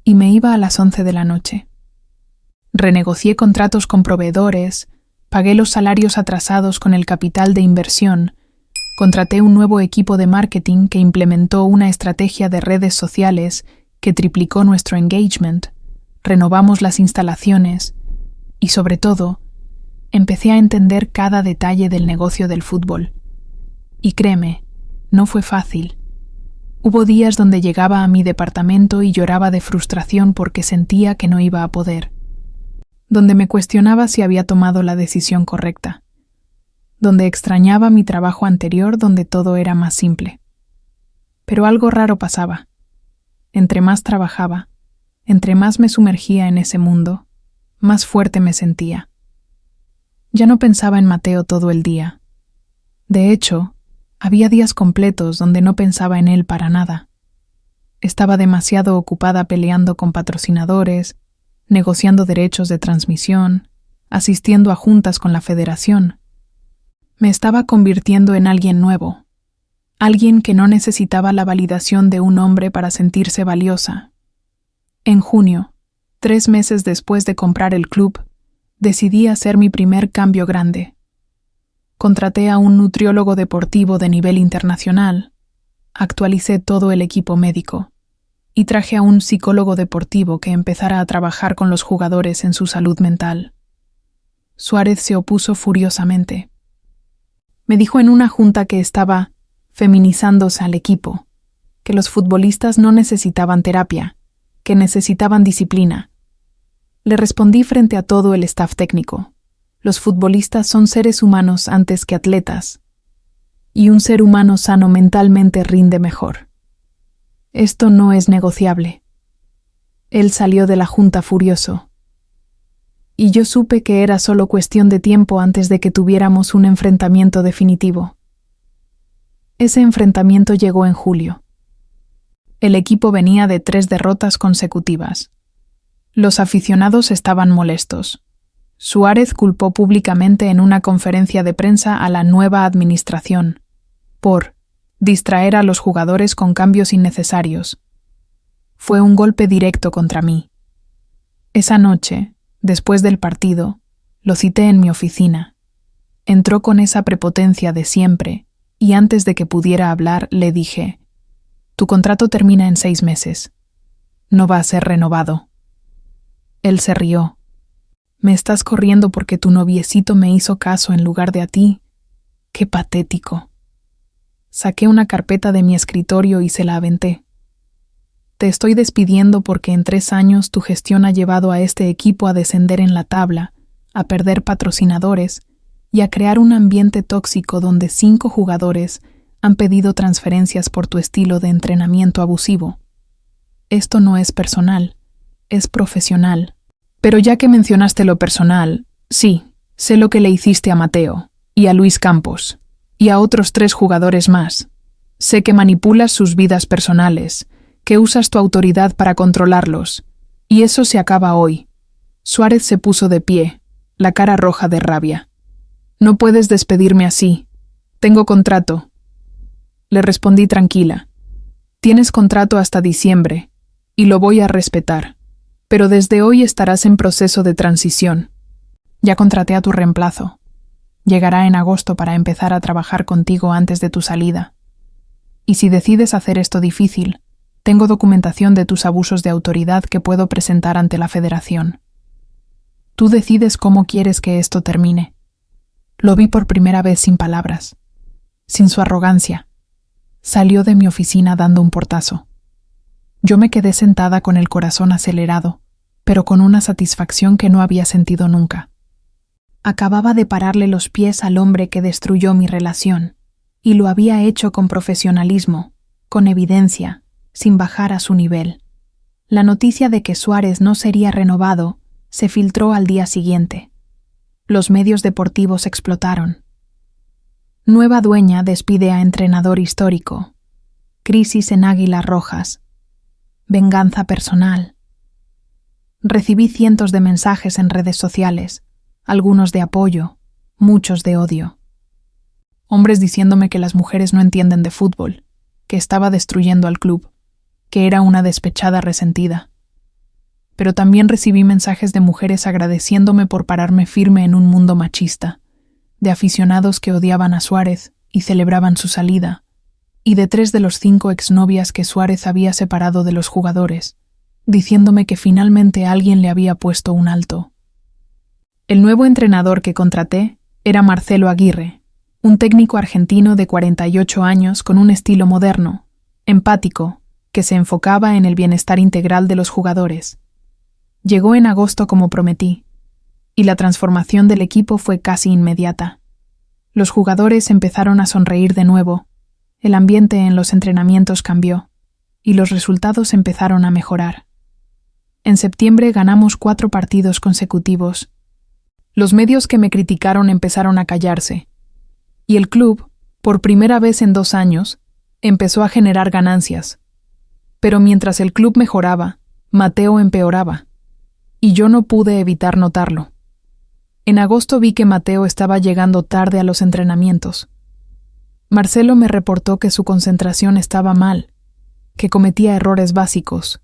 y me iba a las 11 de la noche. Renegocié contratos con proveedores, pagué los salarios atrasados con el capital de inversión, contraté un nuevo equipo de marketing que implementó una estrategia de redes sociales que triplicó nuestro engagement, renovamos las instalaciones y, sobre todo, empecé a entender cada detalle del negocio del fútbol. Y créeme, no fue fácil. Hubo días donde llegaba a mi departamento y lloraba de frustración porque sentía que no iba a poder. Donde me cuestionaba si había tomado la decisión correcta. Donde extrañaba mi trabajo anterior donde todo era más simple. Pero algo raro pasaba. Entre más trabajaba, entre más me sumergía en ese mundo, más fuerte me sentía. Ya no pensaba en Mateo todo el día. De hecho, había días completos donde no pensaba en él para nada. Estaba demasiado ocupada peleando con patrocinadores, negociando derechos de transmisión, asistiendo a juntas con la federación. Me estaba convirtiendo en alguien nuevo, alguien que no necesitaba la validación de un hombre para sentirse valiosa. En junio, 3 meses después de comprar el club, decidí hacer mi primer cambio grande. Contraté a un nutriólogo deportivo de nivel internacional, actualicé todo el equipo médico y traje a un psicólogo deportivo que empezara a trabajar con los jugadores en su salud mental. Suárez se opuso furiosamente. Me dijo en una junta que estaba feminizándose al equipo, que los futbolistas no necesitaban terapia, que necesitaban disciplina. Le respondí frente a todo el staff técnico: los futbolistas son seres humanos antes que atletas, y un ser humano sano mentalmente rinde mejor. Esto no es negociable. Él salió de la junta furioso. Y yo supe que era solo cuestión de tiempo antes de que tuviéramos un enfrentamiento definitivo. Ese enfrentamiento llegó en julio. El equipo venía de 3 derrotas consecutivas. Los aficionados estaban molestos. Suárez culpó públicamente en una conferencia de prensa a la nueva administración por distraer a los jugadores con cambios innecesarios. Fue un golpe directo contra mí. Esa noche, después del partido, lo cité en mi oficina. Entró con esa prepotencia de siempre y antes de que pudiera hablar le dije: «Tu contrato termina en 6 meses. No va a ser renovado». Él se rió. «¿Me estás corriendo porque tu noviecito me hizo caso en lugar de a ti? ¡Qué patético!». Saqué una carpeta de mi escritorio y se la aventé. te estoy despidiendo porque en 3 años tu gestión ha llevado a este equipo a descender en la tabla, a perder patrocinadores y a crear un ambiente tóxico donde 5 jugadores han pedido transferencias por tu estilo de entrenamiento abusivo. Esto no es personal, es profesional. Pero ya que mencionaste lo personal, sí, sé lo que le hiciste a Mateo, y a Luis Campos, y a otros 3 jugadores más. Sé que manipulas sus vidas personales, que usas tu autoridad para controlarlos, y eso se acaba hoy. Suárez se puso de pie, la cara roja de rabia. No puedes despedirme así. Tengo contrato. Le respondí tranquila. Tienes contrato hasta diciembre, y lo voy a respetar. Pero desde hoy estarás en proceso de transición. Ya contraté a tu reemplazo. Llegará en agosto para empezar a trabajar contigo antes de tu salida. Y si decides hacer esto difícil, tengo documentación de tus abusos de autoridad que puedo presentar ante la Federación. Tú decides cómo quieres que esto termine. Lo vi por primera vez sin palabras, sin su arrogancia. Salió de mi oficina dando un portazo. Yo me quedé sentada con el corazón acelerado, pero con una satisfacción que no había sentido nunca. Acababa de pararle los pies al hombre que destruyó mi relación, y lo había hecho con profesionalismo, con evidencia, sin bajar a su nivel. La noticia de que Suárez no sería renovado se filtró al día siguiente. Los medios deportivos explotaron. Nueva dueña despide a entrenador histórico. Crisis en Águilas Rojas. Venganza personal. Recibí cientos de mensajes en redes sociales, algunos de apoyo, muchos de odio. Hombres diciéndome que las mujeres no entienden de fútbol, que estaba destruyendo al club, que era una despechada resentida. Pero también recibí mensajes de mujeres agradeciéndome por pararme firme en un mundo machista, de aficionados que odiaban a Suárez y celebraban su salida, y de 3 de los 5 exnovias que Suárez había separado de los jugadores, diciéndome que finalmente alguien le había puesto un alto. El nuevo entrenador que contraté era Marcelo Aguirre, un técnico argentino de 48 años con un estilo moderno, empático, que se enfocaba en el bienestar integral de los jugadores. Llegó en agosto como prometí, y la transformación del equipo fue casi inmediata. Los jugadores empezaron a sonreír de nuevo, el ambiente en los entrenamientos cambió, y los resultados empezaron a mejorar. En septiembre ganamos 4 partidos consecutivos. Los medios que me criticaron empezaron a callarse, y el club, por primera vez en 2 años, empezó a generar ganancias. Pero mientras el club mejoraba, Mateo empeoraba, y yo no pude evitar notarlo. En agosto vi que Mateo estaba llegando tarde a los entrenamientos. Marcelo me reportó que su concentración estaba mal, que cometía errores básicos.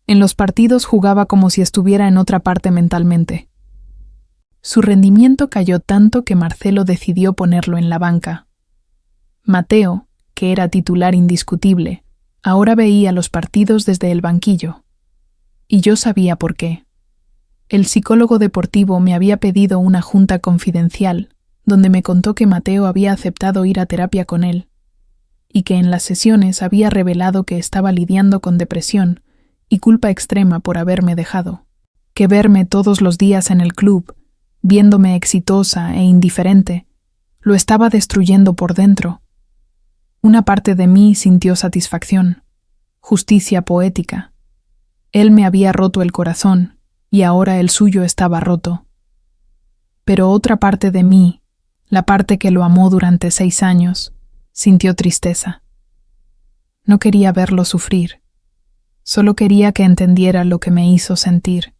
En los partidos jugaba como si estuviera en otra parte mentalmente. Su rendimiento cayó tanto que Marcelo decidió ponerlo en la banca. Mateo, que era titular indiscutible, ahora veía los partidos desde el banquillo. Y yo sabía por qué. El psicólogo deportivo me había pedido una junta confidencial, donde me contó que Mateo había aceptado ir a terapia con él, y que en las sesiones había revelado que estaba lidiando con depresión y culpa extrema por haberme dejado, que verme todos los días en el club, viéndome exitosa e indiferente, lo estaba destruyendo por dentro. Una parte de mí sintió satisfacción, justicia poética. Él me había roto el corazón, y ahora el suyo estaba roto. Pero otra parte de mí, la parte que lo amó durante 6 años, sintió tristeza. No quería verlo sufrir. Solo quería que entendiera lo que me hizo sentir.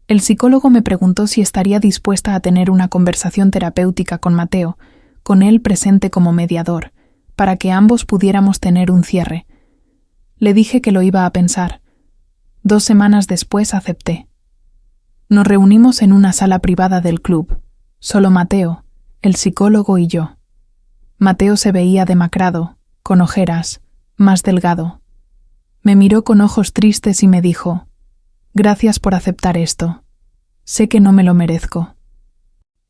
El psicólogo me preguntó si estaría dispuesta a tener una conversación terapéutica con Mateo, con él presente como mediador, para que ambos pudiéramos tener un cierre. Le dije que lo iba a pensar. 2 semanas después acepté. Nos reunimos en una sala privada del club, solo Mateo, el psicólogo y yo. Mateo se veía demacrado, con ojeras, más delgado. Me miró con ojos tristes y me dijo: «Gracias por aceptar esto. Sé que no me lo merezco».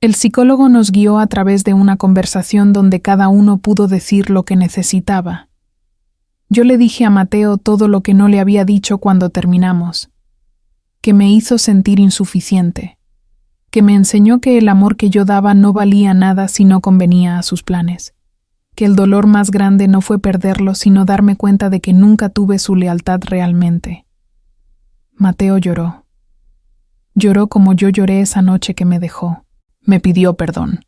El psicólogo nos guió a través de una conversación donde cada uno pudo decir lo que necesitaba. Yo le dije a Mateo todo lo que no le había dicho cuando terminamos, que me hizo sentir insuficiente, que me enseñó que el amor que yo daba no valía nada si no convenía a sus planes, que el dolor más grande no fue perderlo sino darme cuenta de que nunca tuve su lealtad realmente. Mateo lloró. Lloró como yo lloré esa noche que me dejó. Me pidió perdón.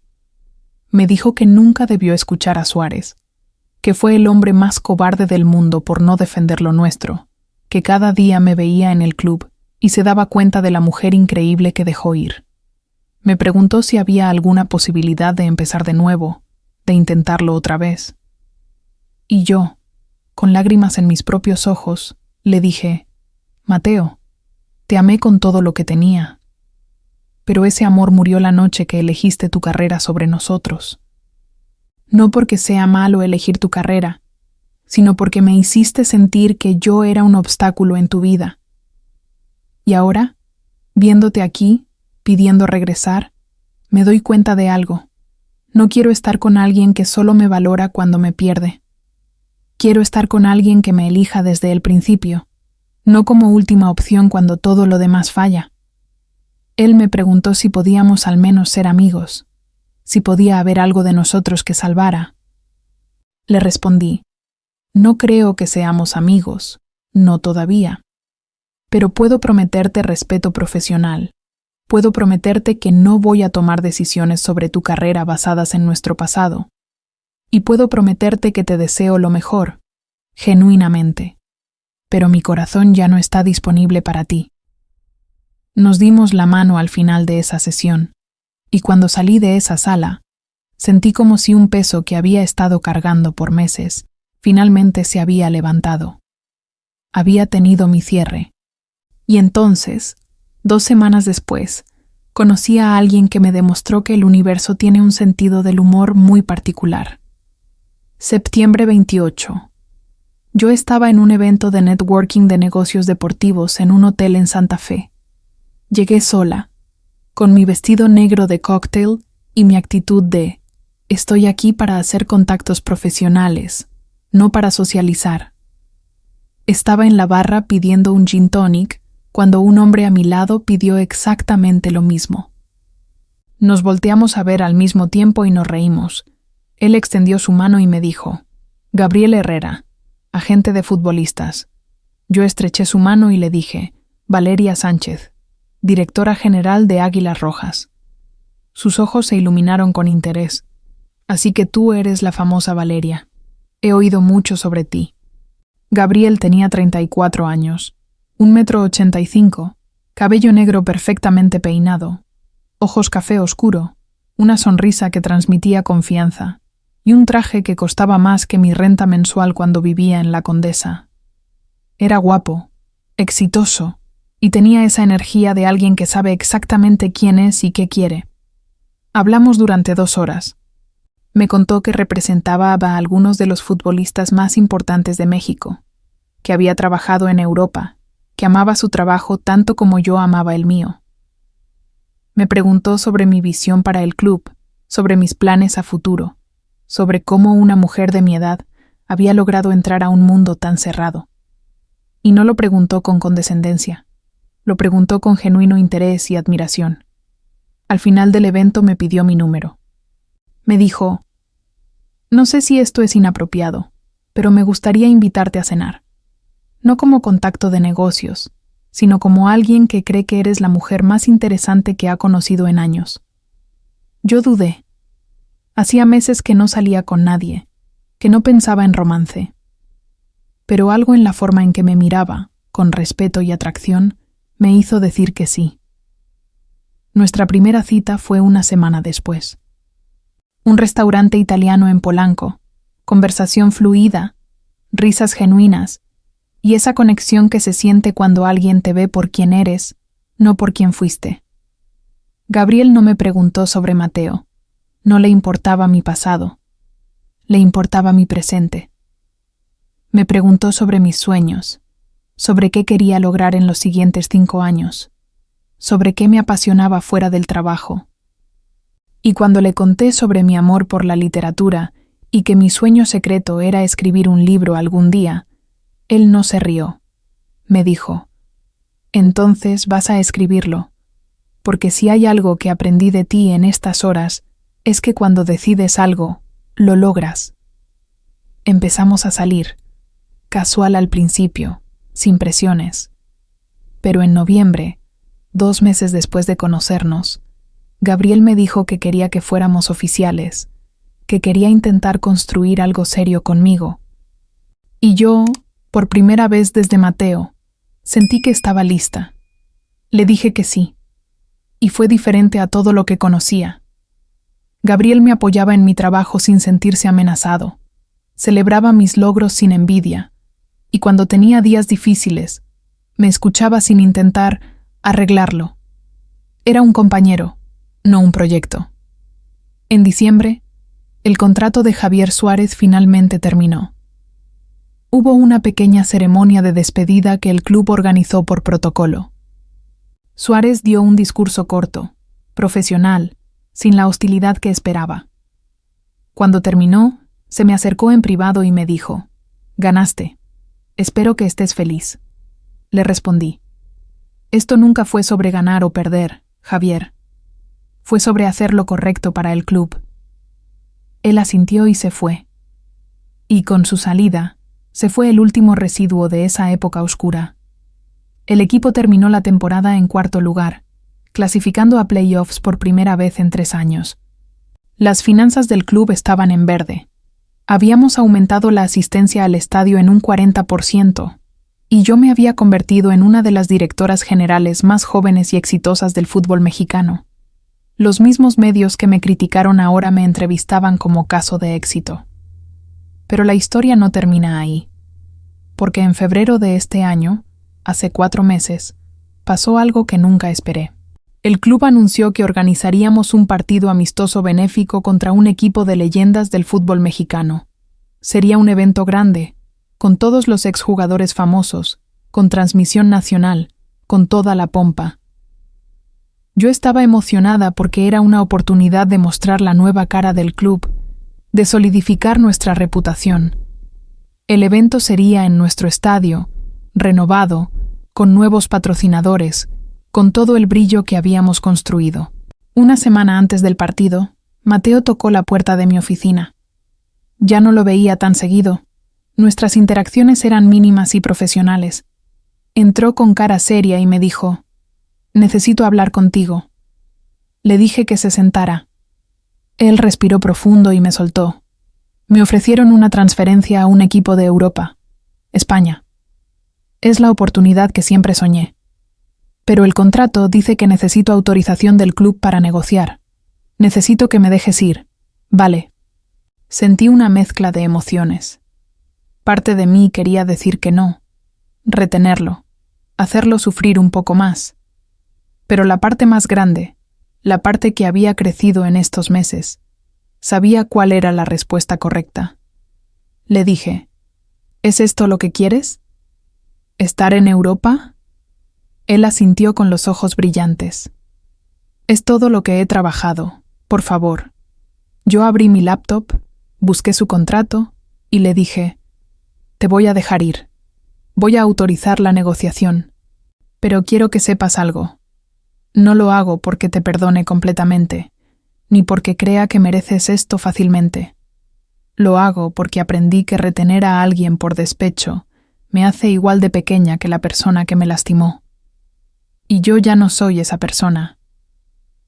Me dijo que nunca debió escuchar a Suárez, que fue el hombre más cobarde del mundo por no defender lo nuestro, que cada día me veía en el club y se daba cuenta de la mujer increíble que dejó ir. Me preguntó si había alguna posibilidad de empezar de nuevo, de intentarlo otra vez. Y yo, con lágrimas en mis propios ojos, le dije: Mateo, te amé con todo lo que tenía, pero ese amor murió la noche que elegiste tu carrera sobre nosotros. No porque sea malo elegir tu carrera, sino porque me hiciste sentir que yo era un obstáculo en tu vida. Y ahora, viéndote aquí, pidiendo regresar, me doy cuenta de algo. No quiero estar con alguien que solo me valora cuando me pierde. Quiero estar con alguien que me elija desde el principio, no como última opción cuando todo lo demás falla. Él me preguntó si podíamos al menos ser amigos, si podía haber algo de nosotros que salvara. Le respondí: no creo que seamos amigos, no todavía. Pero puedo prometerte respeto profesional. Puedo prometerte que no voy a tomar decisiones sobre tu carrera basadas en nuestro pasado. Y puedo prometerte que te deseo lo mejor, genuinamente. Pero mi corazón ya no está disponible para ti. Nos dimos la mano al final de esa sesión, y cuando salí de esa sala, sentí como si un peso que había estado cargando por meses finalmente se había levantado. Había tenido mi cierre. Y entonces, 2 semanas después, conocí a alguien que me demostró que el universo tiene un sentido del humor muy particular. Septiembre 28. Yo estaba en un evento de networking de negocios deportivos en un hotel en Santa Fe. Llegué sola, con mi vestido negro de cóctel y mi actitud de: estoy aquí para hacer contactos profesionales, no para socializar. Estaba en la barra pidiendo un gin tonic cuando un hombre a mi lado pidió exactamente lo mismo. Nos volteamos a ver al mismo tiempo y nos reímos. Él extendió su mano y me dijo: Gabriel Herrera, agente de futbolistas. Yo estreché su mano y le dije: Valeria Sánchez, directora general de Águilas Rojas. Sus ojos se iluminaron con interés. Así que tú eres la famosa Valeria. He oído mucho sobre ti. Gabriel tenía 34 años, 1,85 m, cabello negro perfectamente peinado, ojos café oscuro, una sonrisa que transmitía confianza y un traje que costaba más que mi renta mensual cuando vivía en La Condesa. Era guapo, exitoso, y tenía esa energía de alguien que sabe exactamente quién es y qué quiere. Hablamos durante 2 horas. Me contó que representaba a algunos de los futbolistas más importantes de México, que había trabajado en Europa, que amaba su trabajo tanto como yo amaba el mío. Me preguntó sobre mi visión para el club, sobre mis planes a futuro, sobre cómo una mujer de mi edad había logrado entrar a un mundo tan cerrado. Y no lo preguntó con condescendencia. Lo preguntó con genuino interés y admiración. Al final del evento me pidió mi número. Me dijo: no sé si esto es inapropiado, pero me gustaría invitarte a cenar. No como contacto de negocios, sino como alguien que cree que eres la mujer más interesante que ha conocido en años. Yo dudé. Hacía meses que no salía con nadie, que no pensaba en romance. Pero algo en la forma en que me miraba, con respeto y atracción, me hizo decir que sí. Nuestra primera cita fue una semana después. Un restaurante italiano en Polanco, conversación fluida, risas genuinas, y esa conexión que se siente cuando alguien te ve por quien eres, no por quien fuiste. Gabriel no me preguntó sobre Mateo. No le importaba mi pasado. Le importaba mi presente. Me preguntó sobre mis sueños, sobre qué quería lograr en los siguientes 5 años, sobre qué me apasionaba fuera del trabajo. Y cuando le conté sobre mi amor por la literatura y que mi sueño secreto era escribir un libro algún día, Él no se rió. Me dijo, entonces vas a escribirlo, porque si hay algo que aprendí de ti en estas horas, es que cuando decides algo, lo logras. Empezamos a salir, casual al principio, sin presiones. Pero en noviembre, 2 meses después de conocernos, Gabriel me dijo que quería que fuéramos oficiales, que quería intentar construir algo serio conmigo. Y yo, por primera vez desde Mateo, sentí que estaba lista. Le dije que sí. Y fue diferente a todo lo que conocía. Gabriel me apoyaba en mi trabajo sin sentirse amenazado. Celebraba mis logros sin envidia. Y cuando tenía días difíciles, me escuchaba sin intentar arreglarlo. Era un compañero, no un proyecto. En diciembre, el contrato de Javier Suárez finalmente terminó. Hubo una pequeña ceremonia de despedida que el club organizó por protocolo. Suárez dio un discurso corto, profesional, sin la hostilidad que esperaba. Cuando terminó, se me acercó en privado y me dijo, «Ganaste. Espero que estés feliz». Le respondí, «Esto nunca fue sobre ganar o perder, Javier. Fue sobre hacer lo correcto para el club». Él asintió y se fue. Y con su salida, se fue el último residuo de esa época oscura. El equipo terminó la temporada en 4º lugar, clasificando a playoffs por primera vez en 3 años. Las finanzas del club estaban en verde. Habíamos aumentado la asistencia al estadio en un 40%, y yo me había convertido en una de las directoras generales más jóvenes y exitosas del fútbol mexicano. Los mismos medios que me criticaron ahora me entrevistaban como caso de éxito. Pero la historia no termina ahí, porque en febrero de este año, hace 4 meses, pasó algo que nunca esperé. El club anunció que organizaríamos un partido amistoso benéfico contra un equipo de leyendas del fútbol mexicano. Sería un evento grande, con todos los exjugadores famosos, con transmisión nacional, con toda la pompa. Yo estaba emocionada porque era una oportunidad de mostrar la nueva cara del club, de solidificar nuestra reputación. El evento sería en nuestro estadio, renovado, con nuevos patrocinadores, con todo el brillo que habíamos construido. Una semana antes del partido, Mateo tocó la puerta de mi oficina. Ya no lo veía tan seguido. Nuestras interacciones eran mínimas y profesionales. Entró con cara seria y me dijo, «Necesito hablar contigo». Le dije que se sentara. Él respiró profundo y me soltó. Me ofrecieron una transferencia a un equipo de Europa, España. Es la oportunidad que siempre soñé. Pero el contrato dice que necesito autorización del club para negociar. Necesito que me dejes ir. Vale. Sentí una mezcla de emociones. Parte de mí quería decir que no, retenerlo, hacerlo sufrir un poco más. Pero la parte más grande, la parte que había crecido en estos meses, sabía cuál era la respuesta correcta. Le dije, ¿es esto lo que quieres? ¿Estar en Europa? Él asintió con los ojos brillantes. Es todo lo que he trabajado, por favor. Yo abrí mi laptop, busqué su contrato y le dije, te voy a dejar ir. Voy a autorizar la negociación. Pero quiero que sepas algo. No lo hago porque te perdone completamente, ni porque crea que mereces esto fácilmente. Lo hago porque aprendí que retener a alguien por despecho me hace igual de pequeña que la persona que me lastimó. Y yo ya no soy esa persona.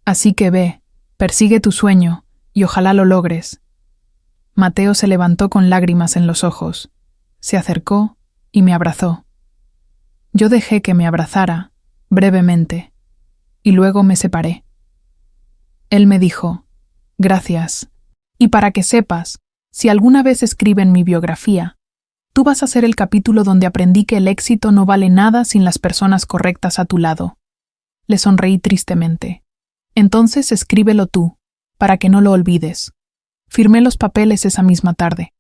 Así que ve, persigue tu sueño, y ojalá lo logres. Mateo se levantó con lágrimas en los ojos, se acercó y me abrazó. Yo dejé que me abrazara, brevemente, y luego me separé. Él me dijo, gracias, y para que sepas, si alguna vez escriben mi biografía, tú vas a ser el capítulo donde aprendí que el éxito no vale nada sin las personas correctas a tu lado. Le sonreí tristemente. Entonces escríbelo tú, para que no lo olvides. Firmé los papeles esa misma tarde.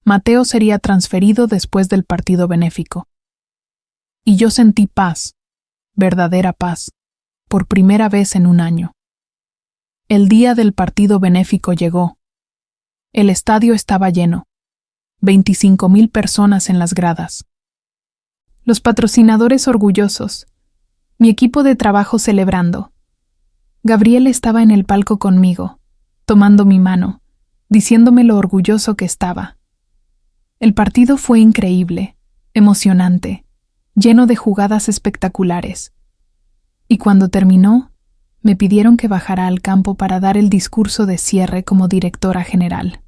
Mateo sería transferido después del partido benéfico. Y yo sentí paz, verdadera paz, por primera vez en un año. El día del partido benéfico llegó. El estadio estaba lleno. 25,000 personas en las gradas. los patrocinadores orgullosos, mi equipo de trabajo celebrando. Gabriel estaba en el palco conmigo, tomando mi mano, diciéndome lo orgulloso que estaba. El partido fue increíble, emocionante, lleno de jugadas espectaculares. Y cuando terminó, me pidieron que bajara al campo para dar el discurso de cierre como directora general.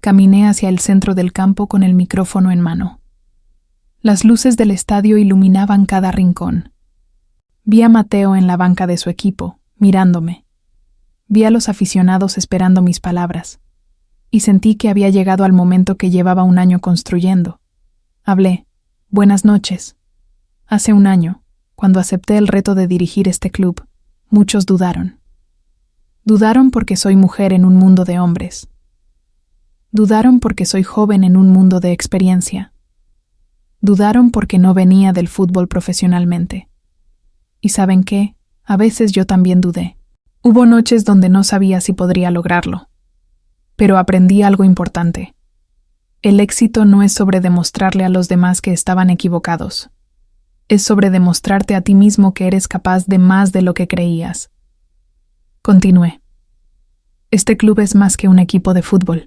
Caminé hacia el centro del campo con el micrófono en mano. Las luces del estadio iluminaban cada rincón. Vi a Mateo en la banca de su equipo, mirándome. Vi a los aficionados esperando mis palabras, y sentí que había llegado al momento que llevaba un año construyendo. Hablé. Buenas noches. Hace un año, cuando acepté el reto de dirigir este club, muchos dudaron. Dudaron porque soy mujer en un mundo de hombres. Dudaron porque soy joven en un mundo de experiencia. Dudaron porque no venía del fútbol profesionalmente. ¿Y saben qué? A veces yo también dudé. Hubo noches donde no sabía si podría lograrlo. Pero aprendí algo importante. El éxito no es sobre demostrarle a los demás que estaban equivocados. Es sobre demostrarte a ti mismo que eres capaz de más de lo que creías. Continué. Este club es más que un equipo de fútbol.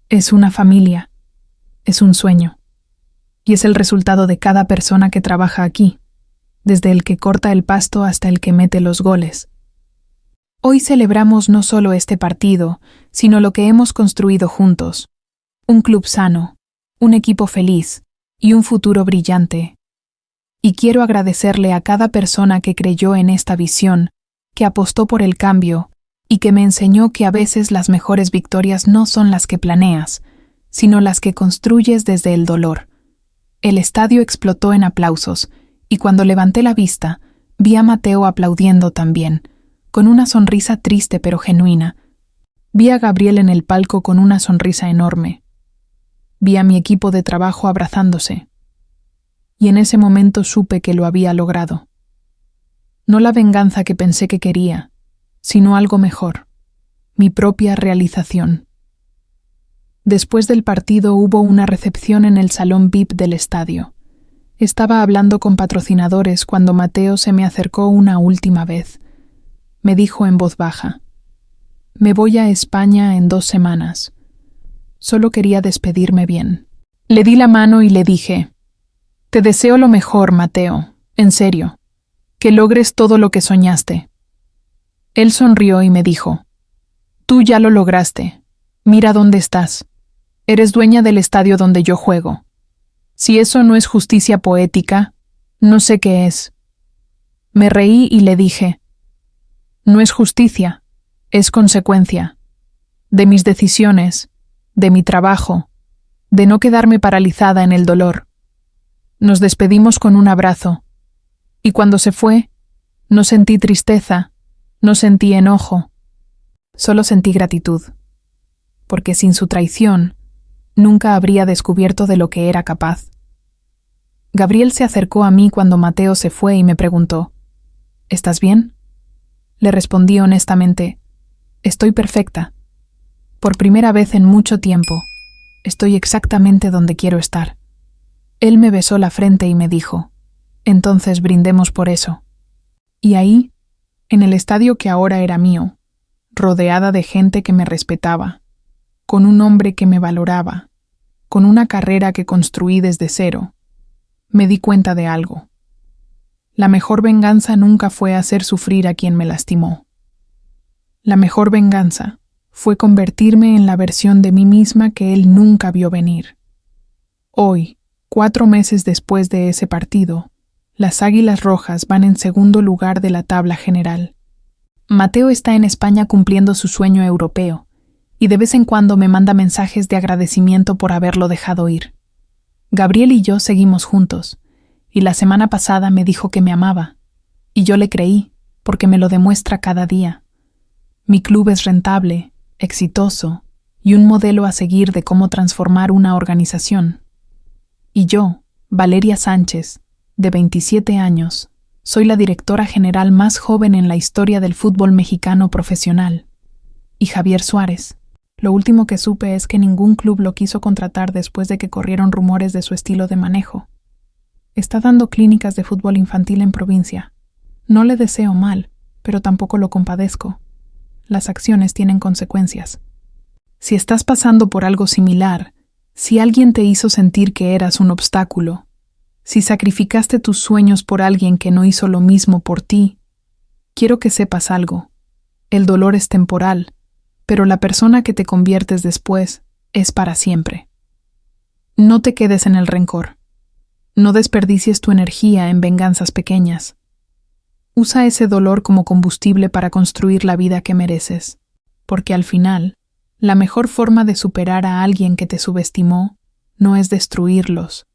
Es una familia. Es un sueño. Y es el resultado de cada persona que trabaja aquí, desde el que corta el pasto hasta el que mete los goles. Hoy celebramos no solo este partido, sino lo que hemos construido juntos. Un club sano, un equipo feliz y un futuro brillante. Y quiero agradecerle a cada persona que creyó en esta visión, que apostó por el cambio y que me enseñó que a veces las mejores victorias no son las que planeas, sino las que construyes desde el dolor. El estadio explotó en aplausos, y cuando levanté la vista, vi a Mateo aplaudiendo también, con una sonrisa triste pero genuina. Vi a Gabriel en el palco con una sonrisa enorme. Vi a mi equipo de trabajo abrazándose. Y en ese momento supe que lo había logrado. No la venganza que pensé que quería, sino algo mejor, mi propia realización. Después del partido hubo una recepción en el salón VIP del estadio. Estaba hablando con patrocinadores cuando Mateo se me acercó una última vez. Me dijo en voz baja: «Me voy a España en 2 semanas. Solo quería despedirme bien». Le di la mano y le dije: «Te deseo lo mejor, Mateo, en serio, que logres todo lo que soñaste». Él sonrió y me dijo: «Tú ya lo lograste. Mira dónde estás. Eres dueña del estadio donde yo juego. Si eso no es justicia poética, no sé qué es». Me reí y le dije: «No es justicia, es consecuencia. De mis decisiones, de mi trabajo, de no quedarme paralizada en el dolor». Nos despedimos con un abrazo, y cuando se fue, no sentí tristeza, no sentí enojo, solo sentí gratitud, porque sin su traición, nunca habría descubierto de lo que era capaz. Gabriel se acercó a mí cuando Mateo se fue y me preguntó: «¿Estás bien?». Le respondí honestamente: «Estoy perfecta. Por primera vez en mucho tiempo, estoy exactamente donde quiero estar». Él me besó la frente y me dijo: «Entonces brindemos por eso». Y ahí, en el estadio que ahora era mío, rodeada de gente que me respetaba, con un hombre que me valoraba, con una carrera que construí desde cero, me di cuenta de algo. La mejor venganza nunca fue hacer sufrir a quien me lastimó. La mejor venganza fue convertirme en la versión de mí misma que él nunca vio venir. Hoy, 4 meses después de ese partido, las Águilas Rojas van en segundo lugar de la tabla general. Mateo está en España cumpliendo su sueño europeo, y de vez en cuando me manda mensajes de agradecimiento por haberlo dejado ir. Gabriel y yo seguimos juntos, y la semana pasada me dijo que me amaba, y yo le creí, porque me lo demuestra cada día. Mi club es rentable, exitoso, y un modelo a seguir de cómo transformar una organización. Y yo, Valeria Sánchez, de 27 años, soy la directora general más joven en la historia del fútbol mexicano profesional. Y Javier Suárez, lo último que supe es que ningún club lo quiso contratar después de que corrieron rumores de su estilo de manejo. Está dando clínicas de fútbol infantil en provincia. No le deseo mal, pero tampoco lo compadezco. Las acciones tienen consecuencias. Si estás pasando por algo similar, si alguien te hizo sentir que eras un obstáculo, si sacrificaste tus sueños por alguien que no hizo lo mismo por ti, quiero que sepas algo. El dolor es temporal, pero la persona que te conviertes después es para siempre. No te quedes en el rencor. No desperdicies tu energía en venganzas pequeñas. Usa ese dolor como combustible para construir la vida que mereces, porque al final, la mejor forma de superar a alguien que te subestimó no es destruirlos,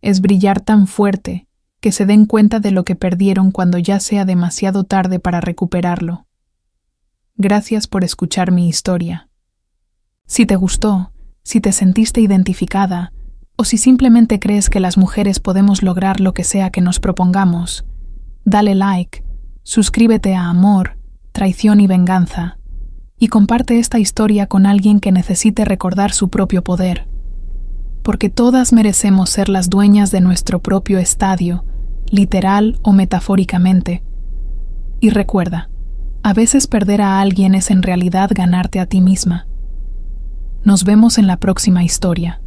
es brillar tan fuerte que se den cuenta de lo que perdieron cuando ya sea demasiado tarde para recuperarlo. Gracias por escuchar mi historia. Si te gustó, si te sentiste identificada, o si simplemente crees que las mujeres podemos lograr lo que sea que nos propongamos, dale like, suscríbete a Amor, Traición y Venganza, y comparte esta historia con alguien que necesite recordar su propio poder. Porque todas merecemos ser las dueñas de nuestro propio estadio, literal o metafóricamente. Y recuerda, a veces perder a alguien es en realidad ganarte a ti misma. Nos vemos en la próxima historia.